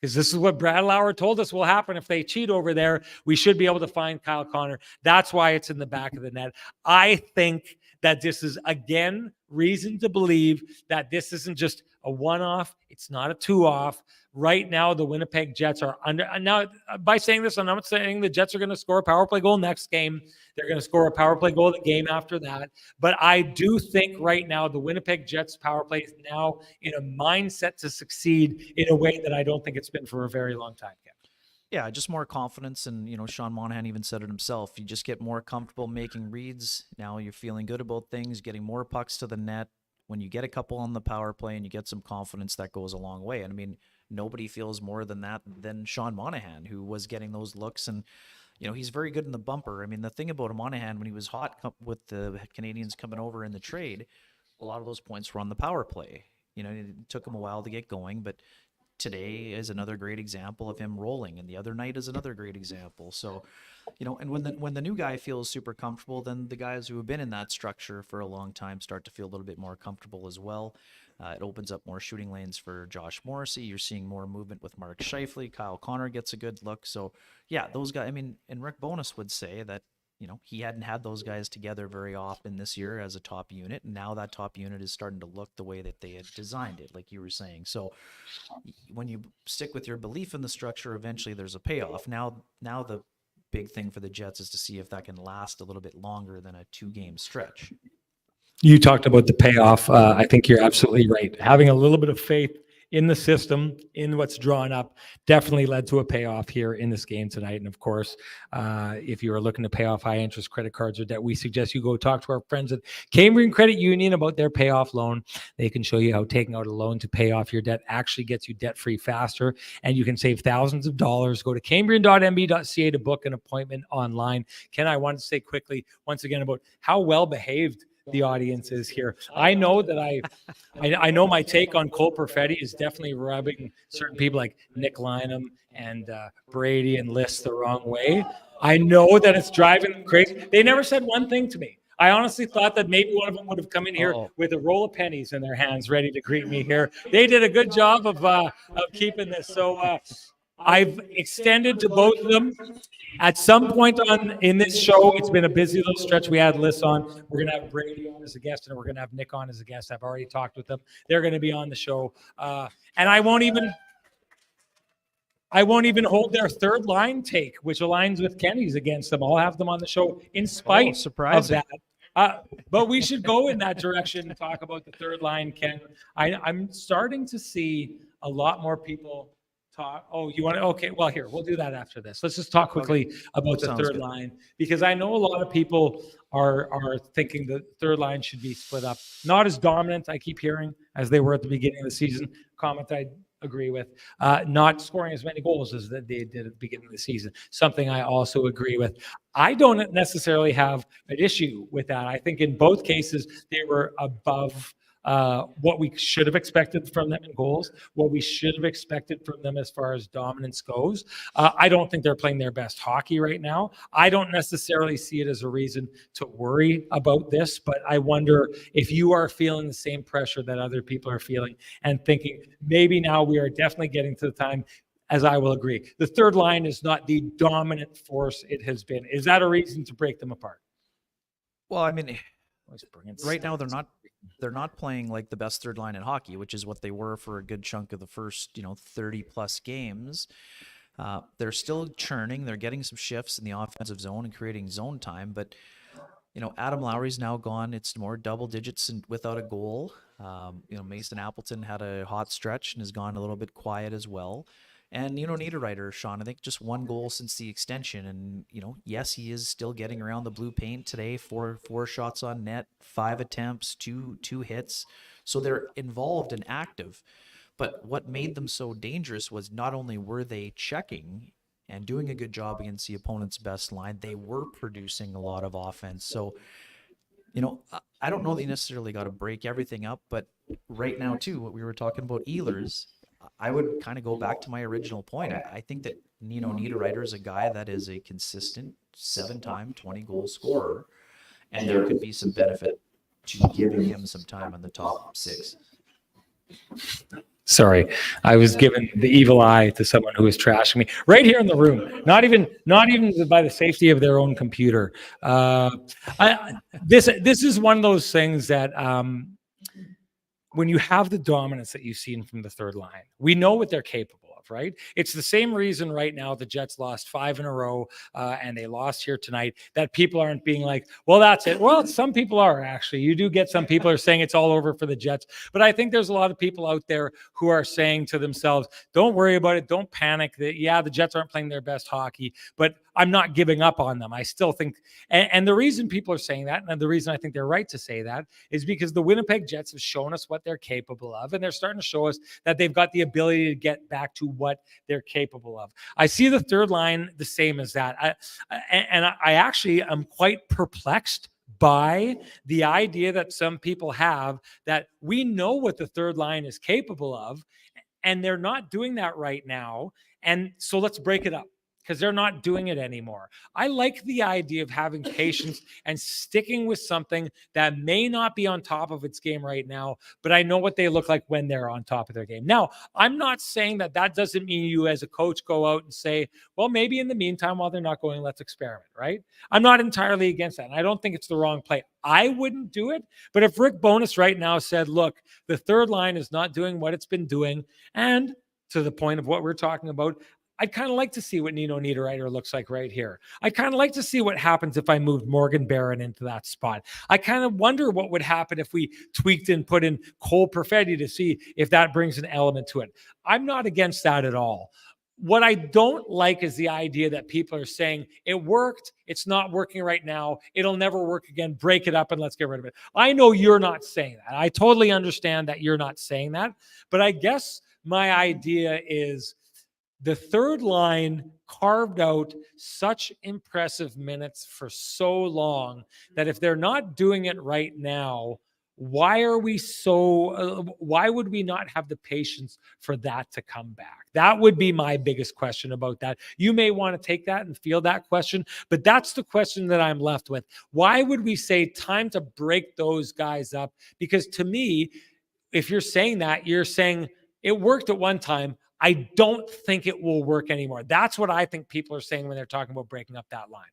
Because this is what Brad Lauer told us will happen if they cheat over there. We should be able to find Kyle Connor. That's why it's in the back of the net. I think that this is, again, reason to believe that this isn't just a one-off. It's not a two-off. Right now, the Winnipeg Jets are under. Now, by saying this, I'm not saying the Jets are going to score a power play goal next game. They're going to score a power play goal the game after that. But I do think right now the Winnipeg Jets power play is now in a mindset to succeed in a way that I don't think it's been for a very long time, Kevin. Yeah, just more confidence. And, Sean Monahan even said it himself. You just get more comfortable making reads. Now you're feeling good about things, getting more pucks to the net. When you get a couple on the power play and you get some confidence, that goes a long way. And I mean, nobody feels more than that than Sean Monahan, who was getting those looks. And, he's very good in the bumper. I mean, the thing about Monahan, when he was hot with the Canadians coming over in the trade, a lot of those points were on the power play. It took him a while to get going, but today is another great example of him rolling, and the other night is another great example. So, and when the new guy feels super comfortable, then the guys who have been in that structure for a long time start to feel a little bit more comfortable as well. It opens up more shooting lanes for Josh Morrissey. You're seeing more movement with Mark Scheifele. Kyle Connor gets a good look. So, yeah, those guys. I mean, and Rick Bowness would say that he hadn't had those guys together very often this year as a top unit. And now that top unit is starting to look the way that they had designed it, like you were saying. So when you stick with your belief in the structure, eventually there's a payoff. Now the big thing for the Jets is to see if that can last a little bit longer than a 2-game stretch. You talked about the payoff. I think you're absolutely right. Having a little bit of faith in the system, in what's drawn up, definitely led to a payoff here in this game tonight. And of course, if you are looking to pay off high interest credit cards or debt, we suggest you go talk to our friends at Cambrian Credit Union about their payoff loan. They can show you how taking out a loan to pay off your debt actually gets you debt free faster, and you can save thousands of dollars. Go to cambrian.mb.ca to book an appointment online. Ken, I wanted to say quickly once again about how well behaved the audience is here. I know that I know my take on Cole Perfetti is definitely rubbing certain people like Nick Lynham and Brady and List the wrong way. I know that it's driving them crazy. They never said one thing to me. I honestly thought that maybe one of them would have come in here with a roll of pennies in their hands ready to greet me here. They did a good job of keeping this. So I've extended to both of them. At some point in this show, it's been a busy little stretch. We had Liz on. We're going to have Brady on as a guest, and we're going to have Nick on as a guest. I've already talked with them. They're going to be on the show. And I won't even hold their third line take, which aligns with Kenny's against them. I'll have them on the show in spite of that. But we should go in that direction and talk about the third line, Ken. I'm starting to see a lot more people talk. Oh, you want to? Okay, well, here, we'll do that after this. Let's just talk quickly about the third line, because I know a lot of people are thinking the third line should be split up. Not as dominant, I keep hearing, as they were at the beginning of the season. Comment I agree with. Not scoring as many goals as they did at the beginning of the season. Something I also agree with. I don't necessarily have an issue with that. I think in both cases, they were above what we should have expected from them in goals, what we should have expected from them as far as dominance goes. I don't think they're playing their best hockey right now. I don't necessarily see it as a reason to worry about this, but I wonder if you are feeling the same pressure that other people are feeling and thinking maybe now we are definitely getting to the time, as I will agree. The third line is not the dominant force it has been. Is that a reason to break them apart? Well, I mean, right now they're not playing like the best third line in hockey, which is what they were for a good chunk of the first 30 plus games. They're still churning. They're getting some shifts in the offensive zone and creating zone time, but Adam Lowry's now gone. It's more double digits and without a goal. Mason Appleton had a hot stretch and has gone a little bit quiet as well. And Niederreiter, Sean, I think just 1 goal since the extension. And, yes, he is still getting around the blue paint today. Four shots on net, 5 attempts, two hits. So they're involved and active. But what made them so dangerous was not only were they checking and doing a good job against the opponent's best line, they were producing a lot of offense. So, I don't know that you necessarily got to break everything up, but right now, too, what we were talking about Ehlers, I would kind of go back to my original point. I think that Niederreiter is a guy that is a consistent 7-time 20-goal scorer, and there could be some benefit to giving him some time on the top 6. Sorry, I was giving the evil eye to someone who was trashing me right here in the room. Not even by the safety of their own computer. This is one of those things that when you have the dominance that you've seen from the third line, we know what they're capable of, right? It's the same reason right now the Jets lost 5 in a row and they lost here tonight, that people aren't being like, well, that's it. Well, some people are actually. You do get some people are saying it's all over for the Jets. But I think there's a lot of people out there who are saying to themselves, don't worry about it. Don't panic. The Jets aren't playing their best hockey, but I'm not giving up on them. I still think, and the reason people are saying that, and the reason I think they're right to say that, is because the Winnipeg Jets have shown us what they're capable of, and they're starting to show us that they've got the ability to get back to what they're capable of. I see the third line the same as that. I actually am quite perplexed by the idea that some people have that we know what the third line is capable of, and they're not doing that right now. And so let's break it up, because they're not doing it anymore. I like the idea of having patience and sticking with something that may not be on top of its game right now, but I know what they look like when they're on top of their game. Now, I'm not saying that doesn't mean you as a coach go out and say, well, maybe in the meantime, while they're not going, let's experiment, right? I'm not entirely against that. And I don't think it's the wrong play. I wouldn't do it. But if Rick Bowness right now said, look, the third line is not doing what it's been doing, and to the point of what we're talking about, I'd kind of like to see what Nino Niederreiter looks like right here. I'd kind of like to see what happens if I moved Morgan Barron into that spot. I kind of wonder what would happen if we tweaked and put in Cole Perfetti to see if that brings an element to it. I'm not against that at all. What I don't like is the idea that people are saying it worked, it's not working right now, it'll never work again, break it up and let's get rid of it. I know you're not saying that. I totally understand that you're not saying that, but I guess my idea is the third line carved out such impressive minutes for so long that if they're not doing it right now, why would we not have the patience for that to come back? That would be my biggest question about that. You may want to take that and feel that question, but that's the question that I'm left with. Why would we say time to break those guys up? Because to me, if you're saying that, you're saying it worked at one time. I don't think it will work anymore. That's what I think people are saying when they're talking about breaking up that line.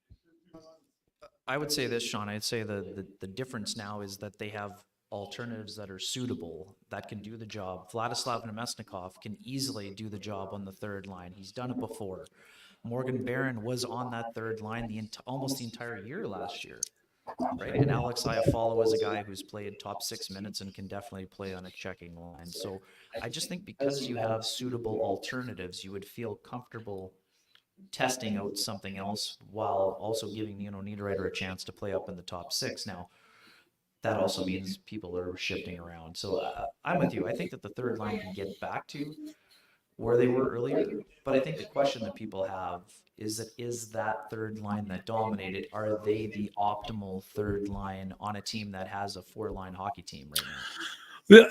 I would say this, Sean. I'd say the difference now is that they have alternatives that are suitable, that can do the job. Vladislav Nemesnikov can easily do the job on the third line. He's done it before. Morgan Barron was on that third line almost the entire year last year. Right, and Alex Iafallo is a guy who's played top 6 minutes and can definitely play on a checking line. So I just think because you have suitable alternatives, you would feel comfortable testing out something else while also giving Niederreiter a chance to play up in the top 6. Now, that also means people are shifting around. So I'm with you. I think that the third line can get back to where they were earlier, but I think the question that people have is that third line that dominated, are they the optimal third line on a team that has a 4-line hockey team right now?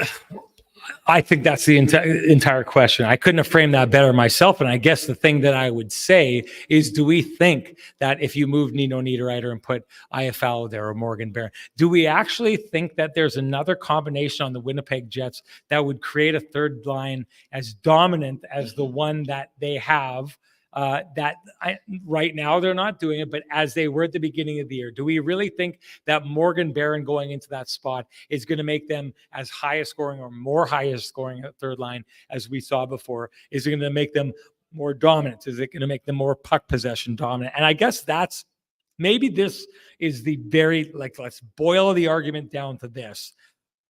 I think that's the entire question. I couldn't have framed that better myself. And I guess the thing that I would say is, do we think that if you move Nino Niederreiter and put Iafallo there or Morgan Barron, do we actually think that there's another combination on the Winnipeg Jets that would create a third line as dominant as the one that they have? Right now they're not doing it, but as they were at the beginning of the year, do we really think that Morgan Barron going into that spot is going to make them as highest scoring or more highest scoring at third line as we saw before? Is it going to make them more dominant? Is it going to make them more puck possession dominant? And I guess maybe this is the let's boil the argument down to this.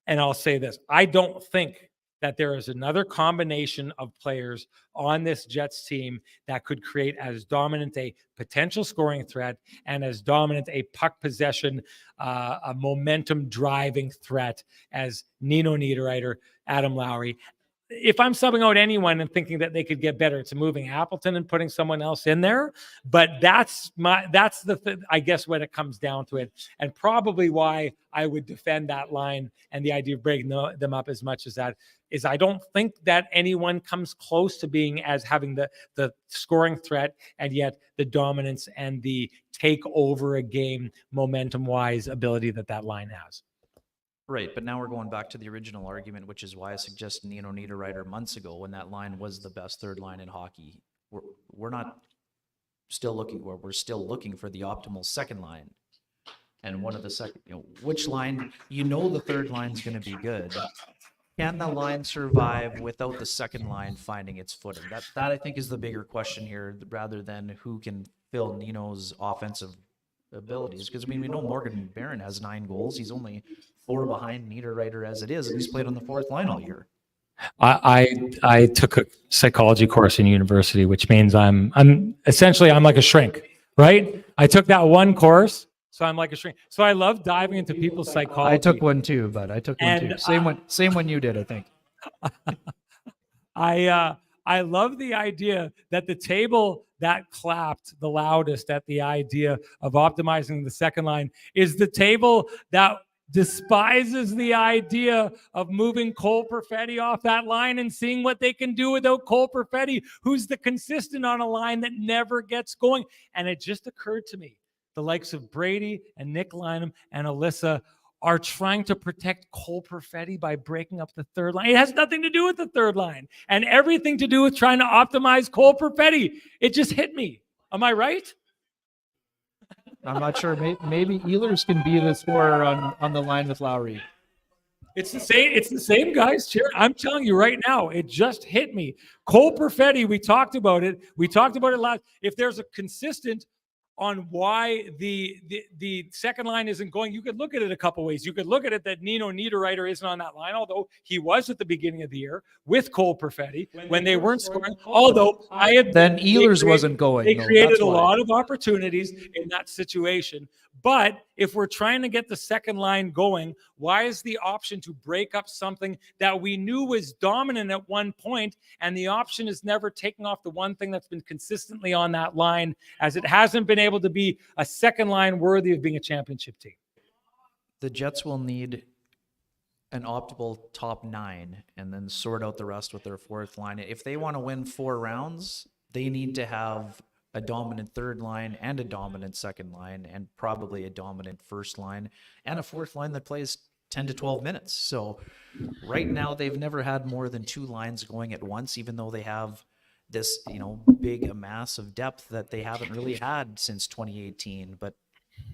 And I'll say this. I don't think that there is another combination of players on this Jets team that could create as dominant a potential scoring threat and as dominant a puck possession, a momentum driving threat as Nino Niederreiter, Adam Lowry. If I'm subbing out anyone and thinking that they could get better, it's moving Appleton and putting someone else in there. But that's I guess when it comes down to it, and probably why I would defend that line and the idea of breaking them up as much as that is I don't think that anyone comes close to being as having the scoring threat and yet the dominance and the take over a game momentum wise ability that line has. Right, but now we're going back to the original argument, which is why I suggested Nino Niederreiter months ago when that line was the best third line in hockey. We're not still looking, we're still looking for the optimal second line. And one of the second, which line, the third line's going to be good. Can the line survive without the second line finding its footing? That I think is the bigger question here, rather than who can fill Nino's offensive abilities. Because we know Morgan Barron has 9 goals. He's only 4 behind Niederreiter as it is, and he's played on the fourth line all year. I took a psychology course in university, which means I'm essentially like a shrink, right? I took that one course, so I'm like a shrink. So I love diving into people's psychology. I took one too, but I took one too. Same one you did, I think. I love the idea that the table that clapped the loudest at the idea of optimizing the second line is the table that despises the idea of moving Cole Perfetti off that line and seeing what they can do without Cole Perfetti, who's the consistent on a line that never gets going. And it just occurred to me, the likes of Brady and Nick Lynham and Alyssa are trying to protect Cole Perfetti by breaking up the third line. It has nothing to do with the third line and everything to do with trying to optimize Cole Perfetti. It just hit me. Am I right? I'm not sure. Maybe Ehlers can be the scorer on the line with Lowry. It's the same guys. I'm telling you right now, it just hit me. Cole Perfetti, we talked about it. We talked about it last. If there's a consistent on why the second line isn't going, you could look at it a couple ways. You could look at it that Nino Niederreiter isn't on that line, although he was at the beginning of the year with Cole Perfetti when they weren't scoring. Although then Ehlers wasn't going. They created a lot of opportunities in that situation. But if we're trying to get the second line going, why is the option to break up something that we knew was dominant at one point, and the option is never taking off the one thing that's been consistently on that line, as it hasn't been able to be a second line worthy of being a championship team? The Jets will need an optimal top 9 and then sort out the rest with their fourth line. If they want to win 4 rounds, they need to have a dominant third line and a dominant second line and probably a dominant first line and a fourth line that plays 10 to 12 minutes. So right now they've never had more than 2 lines going at once, even though they have this, big amass of depth that they haven't really had since 2018. But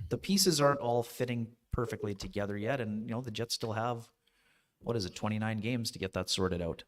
the pieces aren't all fitting perfectly together yet. And, the Jets still have, 29 games to get that sorted out.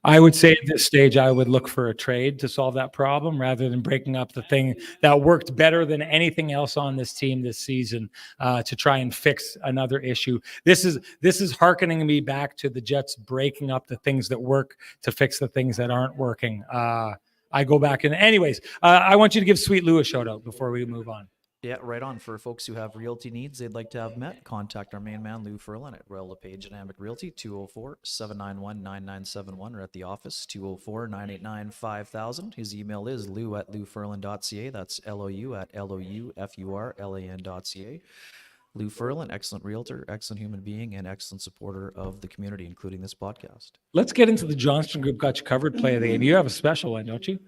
I would say at this stage, I would look for a trade to solve that problem rather than breaking up the thing that worked better than anything else on this team this season to try and fix another issue. This is hearkening me back to the Jets breaking up the things that work to fix the things that aren't working. I go back and anyways, I want you to give Sweet Lou a shout out before we move on. Yeah, right on. For folks who have realty needs they'd like to have met, contact our main man, Lou Ferlin, at Royal LePage Dynamic Realty, 204-791-9971, or at the office, 204-989-5000. His email is lou@louferlin.ca. That's LOU@LOUFURLAN.ca. Lou Ferlin, excellent realtor, excellent human being, and excellent supporter of the community, including this podcast. Let's get into the Johnston Group Got You Covered play of the game. You have a special one, don't you?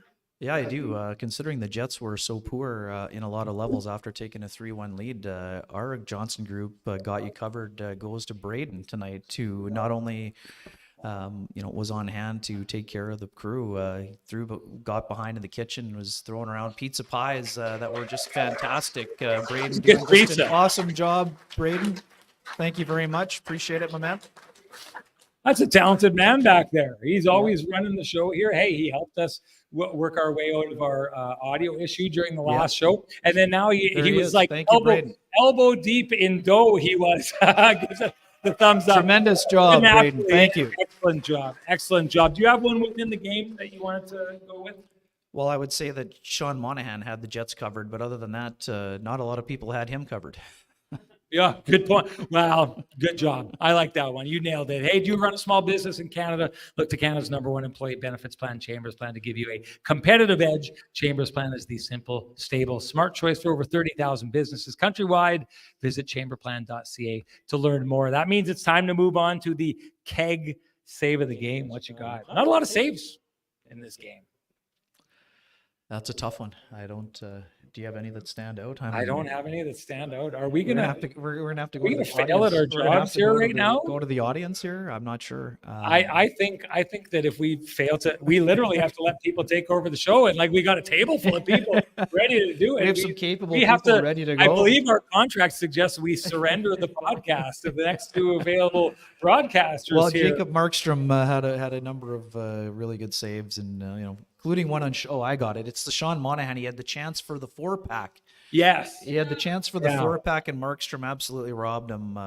Yeah, I do. Considering the Jets were so poor in a lot of levels after taking a 3-1 lead, our Johnson Group Got You Covered goes to Braden tonight, to not only was on hand to take care of the crew, got behind in the kitchen, was throwing around pizza pies that were just fantastic. Braden, doing just an awesome job, Braden. Thank you very much. Appreciate it, my man. That's a talented man back there. He's always running the show here. Hey, he helped us work our way out of our audio issue during the last show. And then now he was like elbow deep in dough. He was the thumbs up. Tremendous job, Braden. Thank you. Excellent job. Excellent job. Do you have one within the game that you wanted to go with? Well, I would say that Sean Monahan had the Jets covered, but other than that, not a lot of people had him covered. Yeah, good point. Wow, good job. I like that one. You nailed it. Hey, do you run a small business in Canada? Look to Canada's #1 employee benefits plan, Chambers Plan, to give you a competitive edge. Chambers Plan is the simple, stable, smart choice for over 30,000 businesses countrywide. Visit chamberplan.ca to learn more. That means it's time to move on to the keg save of the game. What you got? Not a lot of saves in this game. That's a tough one. I don't. Do you have any that stand out? I don't have any that stand out. Are we gonna have to? We're gonna have to go. We're gonna fail at our jobs here right now. Go to the audience here. I'm not sure. I think that if we fail to, we literally have to let people take over the show, and like we got a table full of people ready to do it. We have some capable people ready to go. I believe our contract suggests we surrender the podcast to the next two available broadcasters. Well, here. Jacob Markstrom had a number of really good saves, and including one on. I got it. It's the Sean Monahan. He had the chance for the 4-pack. Yes, he had the chance for the 4-pack, and Markstrom absolutely robbed him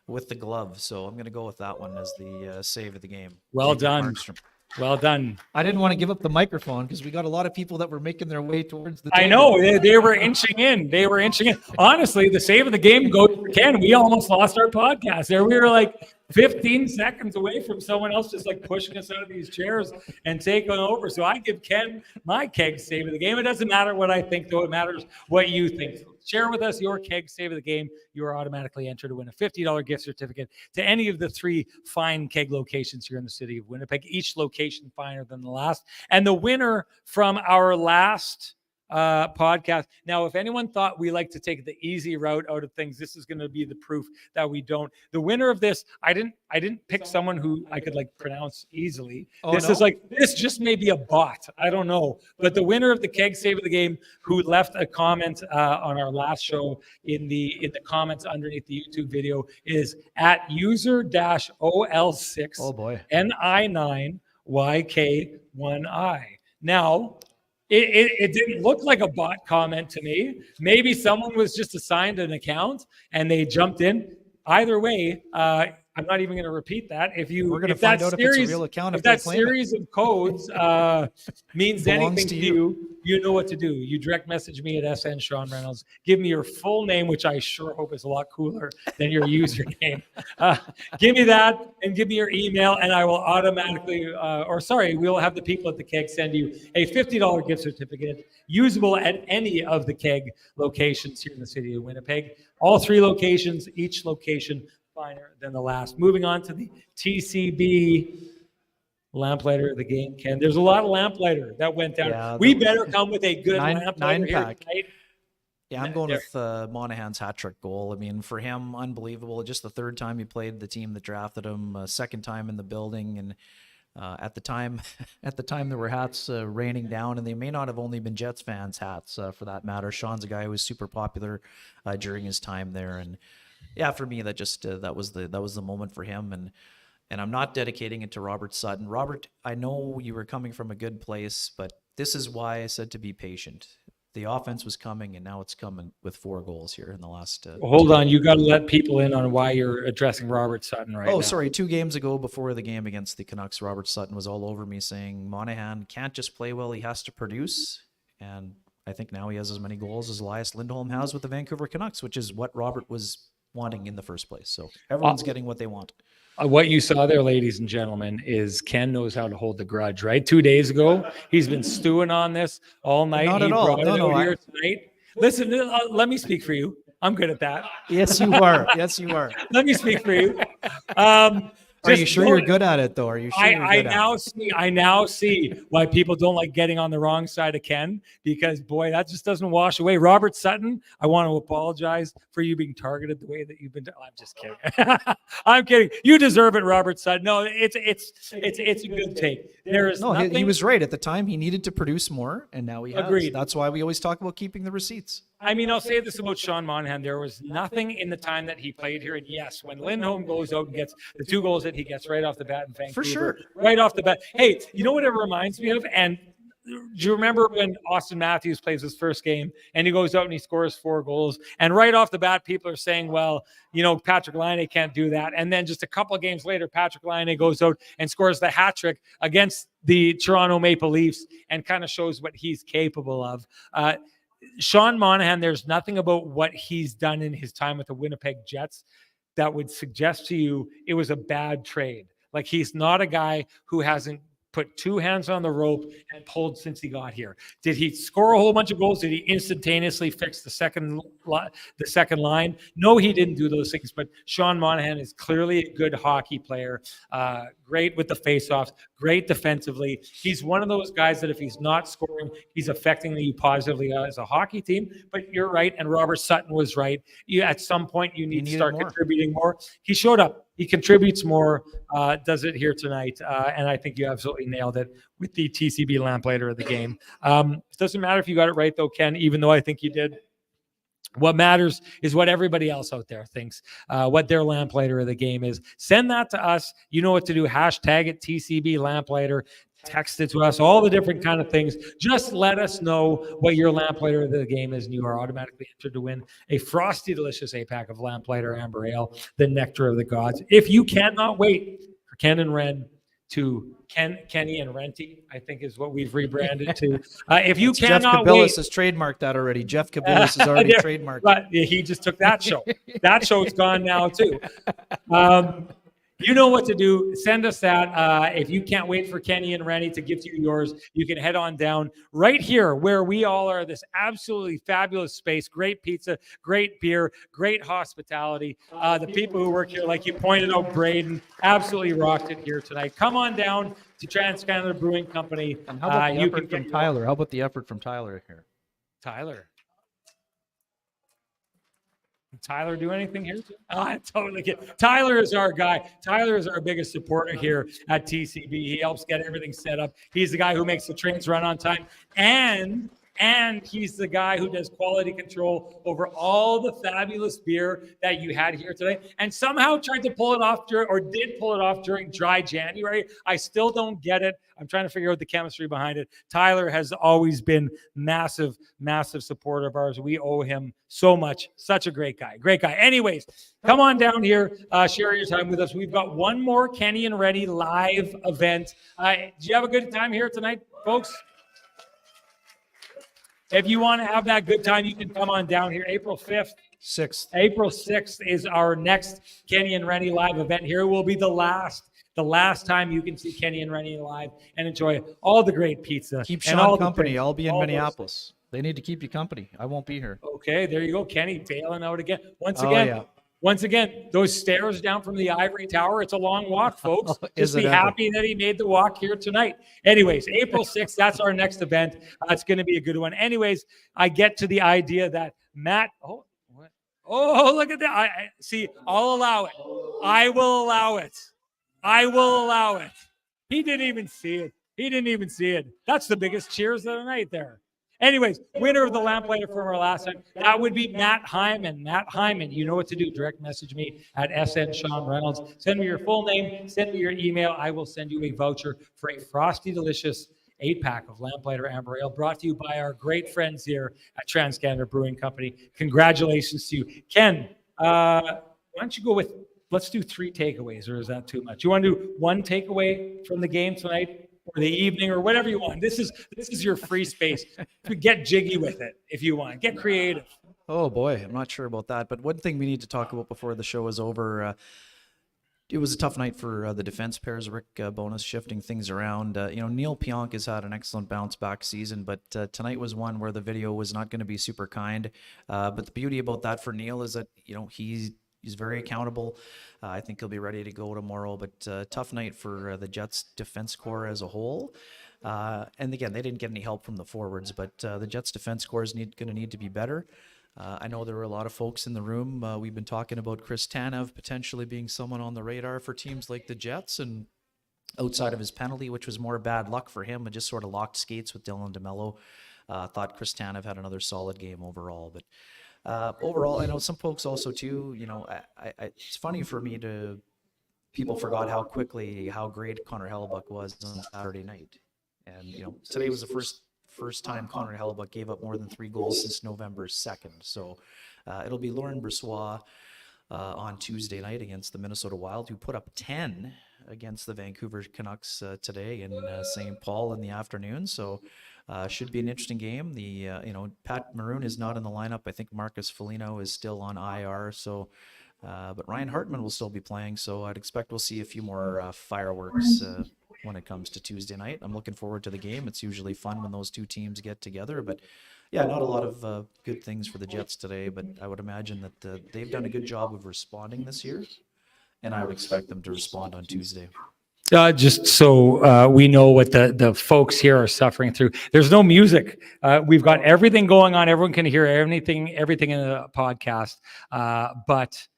with the glove. So I'm going to go with that one as the save of the game. Well Jacob done. Markstrom. Well done. I didn't want to give up the microphone because we got a lot of people that were making their way towards the table. I know. They were inching in. Honestly, the save of the game goes to Ken. We almost lost our podcast there. We were like 15 seconds away from someone else just like pushing us out of these chairs and taking over. So I give Ken my keg save of the game. It doesn't matter what I think, though. It matters what you think. Share with us your keg save of the game. You are automatically entered to win a $50 gift certificate to any of the 3 fine keg locations here in the city of Winnipeg, each location finer than the last. And the winner from our last podcast. Now, if anyone thought we like to take the easy route out of things, this is going to be the proof that we don't. The winner of this, I didn't pick someone who I could like pronounce easily. This just may be a bot. I don't know. But the winner of the keg save of the game, who left a comment on our last show in the comments underneath the YouTube video, is at user-OL6 NI9YK1I. Now, it didn't look like a bot comment to me. Maybe someone was just assigned an account and they jumped in. Either way, I'm not even going to repeat that. We're going to find out if it's a real account. If that series of codes means anything to you, you know what to do. You direct message me at SN Sean Reynolds. Give me your full name, which I sure hope is a lot cooler than your username. Give me that and give me your email, and I will automatically, we'll have the people at the keg send you a $50 gift certificate usable at any of the keg locations here in the city of Winnipeg. All 3 locations, each location finer than the last. Moving on to the TCB lamplighter of the game, Ken. There's a lot of lamplighter that went down. Yeah, we better come with a good lamplighter here tonight. Yeah, I'm going with Monahan's hat trick goal. I mean, for him, unbelievable. Just the 3rd time he played the team that drafted him, 2nd time in the building, and at the time there were hats raining down, and they may not have only been Jets fans' hats for that matter. Sean's a guy who was super popular during his time there, and yeah, for me, that was the moment for him, and I'm not dedicating it to Robert Sutton. Robert, I know you were coming from a good place, but this is why I said to be patient. The offense was coming, and now it's coming with 4 goals here in the last. Hold on, you got to let people in on why you're addressing Robert Sutton right now. Oh, sorry. 2 games ago, before the game against the Canucks, Robert Sutton was all over me saying Monahan can't just play well; he has to produce. And I think now he has as many goals as Elias Lindholm has with the Vancouver Canucks, which is what Robert was wanting in the first place. So everyone's getting what they want. What you saw there, ladies and gentlemen, is Ken knows how to hold the grudge, right? 2 days ago, he's been stewing on this all night. Not at all. Here tonight. Listen, let me speak for you. I'm good at that. Yes, you are. Yes, you are. Let me speak for you. Are you sure you're good at it, though? Are you sure I now see why people don't like getting on the wrong side of Ken, because, boy, that just doesn't wash away. Robert Sutton, I want to apologize for you being targeted the way that you've been. I'm just kidding. I'm kidding. You deserve it, Robert Sutton. No, it's a good take. There is nothing. He was right. At the time, he needed to produce more, and now he has. Agreed. That's why we always talk about keeping the receipts. I mean, I'll say this about Sean Monahan. There was nothing in the time that he played here. And yes, when Lindholm goes out and gets the 2 goals that he gets right off the bat in Vancouver. For sure. Right off the bat. Hey, you know what it reminds me of? And you remember when Austin Matthews plays his first game and he goes out and he scores 4 goals? And right off the bat, people are saying, well, Patrick Laine can't do that. And then just a couple of games later, Patrick Laine goes out and scores the hat trick against the Toronto Maple Leafs and kind of shows what he's capable of. Sean Monahan, there's nothing about what he's done in his time with the Winnipeg Jets that would suggest to you it was a bad trade. Like, he's not a guy who hasn't put 2 hands on the rope and pulled since he got here. Did he score a whole bunch of goals? Did he instantaneously fix the second line? No, he didn't do those things, but Sean Monahan is clearly a good hockey player. Great with the faceoffs, great defensively. He's one of those guys that if he's not scoring, he's affecting you positively as a hockey team. But you're right, and Robert Sutton was right. At some point, you need to start contributing more. He showed up. He contributes more, does it here tonight. And I think you absolutely nailed it with the TCB lamplighter of the game. It doesn't matter if you got it right, though, Ken, even though I think you did. What matters is what everybody else out there thinks, what their lamplighter of the game is. Send that to us. You know what to do. Hashtag it TCB lamplighter. Text it to us, all the different kind of things. Just let us know what your lamplighter of the game is, and you are automatically entered to win a frosty, delicious 8-pack of Lamplighter Amber Ale, the nectar of the gods. If you cannot wait for Ken and Ren to Kenny and Renty, I think is what we've rebranded to. If you cannot wait, Jeff Kabilis has trademarked that already. Jeff Kabilis has already trademarked. But he just took that show. That show's gone now too. You know what to do. Send us that. If you can't wait for Kenny and Renny to give you yours, you can head on down right here where we all are. This absolutely fabulous space, great pizza, great beer, great hospitality. The people who work here, like you pointed out, Braden, absolutely rocked it here tonight. Come on down to Trans-Canada Brewing Company. And how about the effort from Tyler? How about the effort from Tyler here? Tyler. Did Tyler do anything here? Oh, I totally get. Tyler is our guy. Tyler is our biggest supporter here at TCB. He helps get everything set up. He's the guy who makes the trains run on time. And he's the guy who does quality control over all the fabulous beer that you had here today. And somehow tried to pull it off did pull it off during dry January. I still don't get it. I'm trying to figure out the chemistry behind it. Tyler has always been massive, massive supporter of ours. We owe him so much. Such a great guy. Great guy. Anyways, come on down here. Share your time with us. We've got one more Kenny and Renny live event. Do you have a good time here tonight, folks? If you want to have that good time, you can come on down here. April 6th is our next Kenny and Renny live event here. It will be the last time you can see Kenny and Renny live and enjoy all the great pizza. Keep Sean company. I'll be in Minneapolis. They need to keep you company. I won't be here. Okay, there you go. Kenny bailing out again. Once again, those stairs down from the Ivory Tower, it's a long walk, folks. Just be happy that he made the walk here tonight. Anyways, April 6th, that's our next event. It's going to be a good one. Anyways, I get to the idea that Matt, look at that. I'll allow it. I will allow it. He didn't even see it. That's the biggest cheers of the night there. Anyways, winner of the lamplighter from our last time, that would be Matt Hyman. Matt Hyman, you know what to do. Direct message me at SN Sean Reynolds. Send me your full name. Send me your email. I will send you a voucher for a frosty, delicious 8-pack of Lamplighter Amber Ale brought to you by our great friends here at Trans-Canada Brewing Company. Congratulations to you. Ken, why don't you go with, let's do 3 takeaways, or is that too much? You want to do 1 takeaway from the game tonight? Or the evening, or whatever you want. This is your free space. Get jiggy with it if you want. Get creative. Oh boy, I'm not sure about that. But one thing we need to talk about before the show is over. It was a tough night for the defense pairs. Rick Bowness shifting things around. Neil Pionk has had an excellent bounce back season, but tonight was one where the video was not going to be super kind. But the beauty about that for Neil is that he's very accountable. I think he'll be ready to go tomorrow, but tough night for the Jets defense core as a whole. And again, they didn't get any help from the forwards, but the Jets defense core is going to need to be better. I know there were a lot of folks in the room. We've been talking about Chris Tanev potentially being someone on the radar for teams like the Jets, and outside of his penalty, which was more bad luck for him, and just sort of locked skates with Dylan DeMello. Thought Chris Tanev had another solid game overall, but overall, I know some folks also too, it's funny for me people forgot how great Connor Hellebuck was on Saturday night. And today was the first time Connor Hellebuck gave up more than 3 goals since November 2nd. So it'll be Laurent Brossoit on Tuesday night against the Minnesota Wild, who put up 10 against the Vancouver Canucks today in St. Paul in the afternoon. So should be an interesting game. The Pat Maroon is not in the lineup. I think Marcus Foligno is still on IR. So, but Ryan Hartman will still be playing. So I'd expect we'll see a few more fireworks when it comes to Tuesday night. I'm looking forward to the game. It's usually fun when those two teams get together. But yeah, not a lot of good things for the Jets today. But I would imagine that they've done a good job of responding this year, and I would expect them to respond on Tuesday. Just so we know what the folks here are suffering through. There's no music. We've got everything going on. Everyone can hear everything in the podcast, but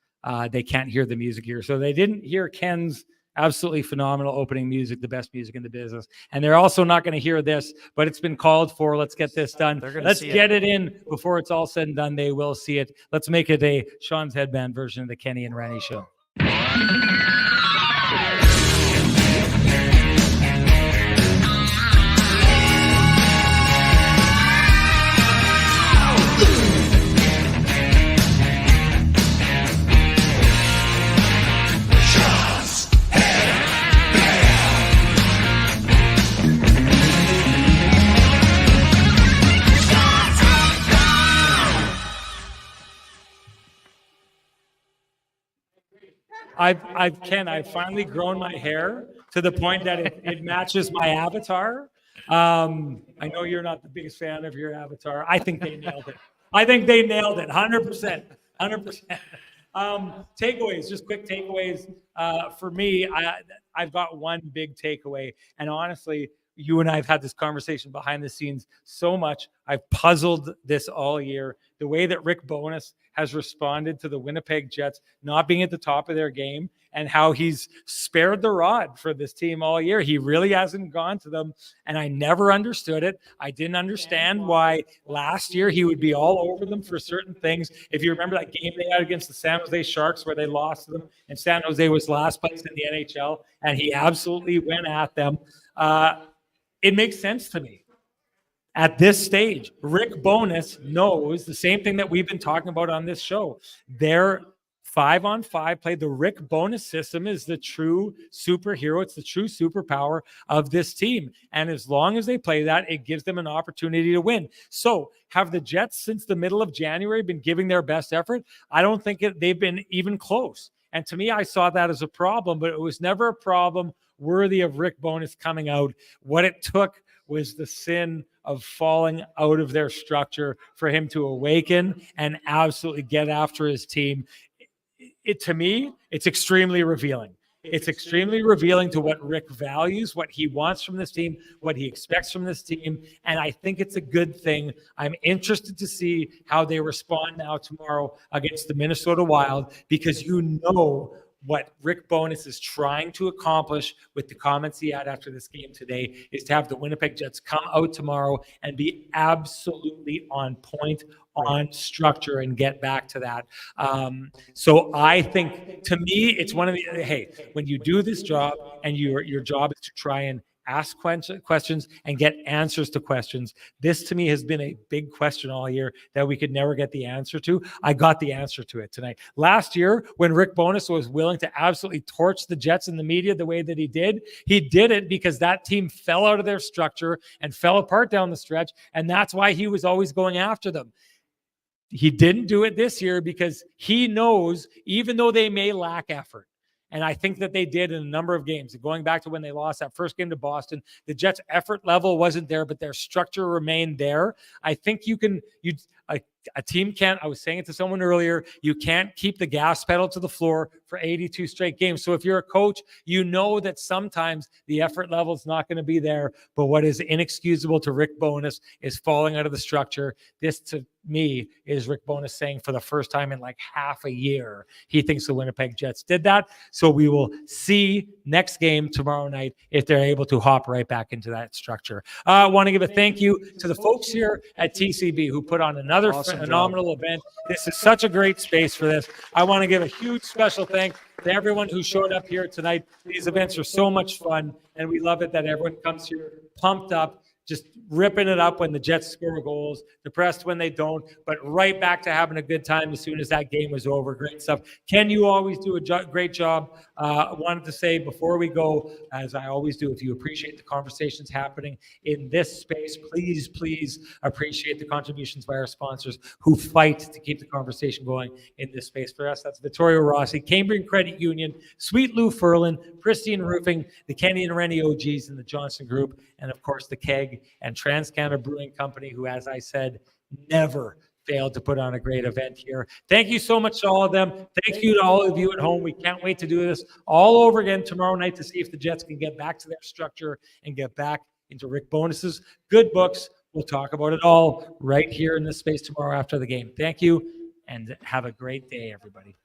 they can't hear the music here. So they didn't hear Ken's absolutely phenomenal opening music, the best music in the business. And they're also not going to hear this, but it's been called for. Let's get this done. Let's get it in before it's all said and done. They will see it. Let's make it a Sean's Headband version of the Kenny and Renny Show. I've finally grown my hair to the point that it matches my avatar. I know you're not the biggest fan of your avatar. I think they nailed it. 100%. Takeaways, just quick takeaways. For me, I've got one big takeaway. And honestly, you and I have had this conversation behind the scenes so much. I've puzzled this all year. The way that Rick Bowness has responded to the Winnipeg Jets not being at the top of their game and how he's spared the rod for this team all year. He really hasn't gone to them, and I never understood it. I didn't understand why last year he would be all over them for certain things. If you remember that game they had against the San Jose Sharks where they lost to them, and San Jose was last place in the NHL, and he absolutely went at them. It makes sense to me. At this stage, Rick Bowness knows the same thing that we've been talking about on this show. Their 5-on-5 play, the Rick Bowness system is the true superhero. It's the true superpower of this team. And as long as they play that, it gives them an opportunity to win. So have the Jets since the middle of January been giving their best effort? I don't think they've been even close. And to me, I saw that as a problem, but it was never a problem worthy of Rick Bowness coming out. What it took was the sin of falling out of their structure for him to awaken and absolutely get after his team. To me, it's extremely revealing. It's extremely revealing to what Rick values, what he wants from this team, what he expects from this team. And I think it's a good thing. I'm interested to see how they respond now tomorrow against the Minnesota Wild, because you know what Rick Bowness is trying to accomplish with the comments he had after this game today is to have the Winnipeg Jets come out tomorrow and be absolutely on point, on structure, and get back to that. So I think, to me, it's one of the, hey, when you do this job and your job is to try and ask questions and get answers to questions. This, to me, has been a big question all year that we could never get the answer to. I got the answer to it tonight. Last year, when Rick Bowness was willing to absolutely torch the Jets in the media the way that he did it because that team fell out of their structure and fell apart down the stretch, and that's why he was always going after them. He didn't do it this year because he knows, even though they may lack effort, and I think that they did in a number of games. Going back to when they lost that first game to Boston, the Jets' effort level wasn't there, but their structure remained there. I think a team can't, I was saying it to someone earlier, you can't keep the gas pedal to the floor for 82 straight games. So if you're a coach, you know that sometimes the effort level is not going to be there. But what is inexcusable to Rick Bowness is falling out of the structure. This, to me, is Rick Bowness saying for the first time in like half a year, he thinks the Winnipeg Jets did that. So we will see next game tomorrow night if they're able to hop right back into that structure. I want to give a thank you to the folks here at TCB who put on another phenomenal event. This is such a great space for this. I want to give a huge special thanks to everyone who showed up here tonight. These events are so much fun, and we love it that everyone comes here, pumped up, just ripping it up when the Jets score goals, depressed when they don't, but right back to having a good time as soon as that game was over. Great stuff. Ken, you always do a great job. I wanted to say before we go, as I always do, if you appreciate the conversations happening in this space, please appreciate the contributions by our sponsors who fight to keep the conversation going in this space. For us, that's Vittorio Rossi, Cambrian Credit Union, Sweet Lou Furlan, Pristine Roofing, the Kenny and Renny OGs and the Johnson Group, and of course the Keg and TransCanada Brewing Company, who, as I said, never failed to put on a great event here. Thank you so much to all of them. Thank you to all of you at home. We can't wait to do this all over again tomorrow night to see if the Jets can get back to their structure and get back into Rick Bonus's good books. We'll talk about it all right here in this space tomorrow after the game. Thank you, and have a great day, everybody.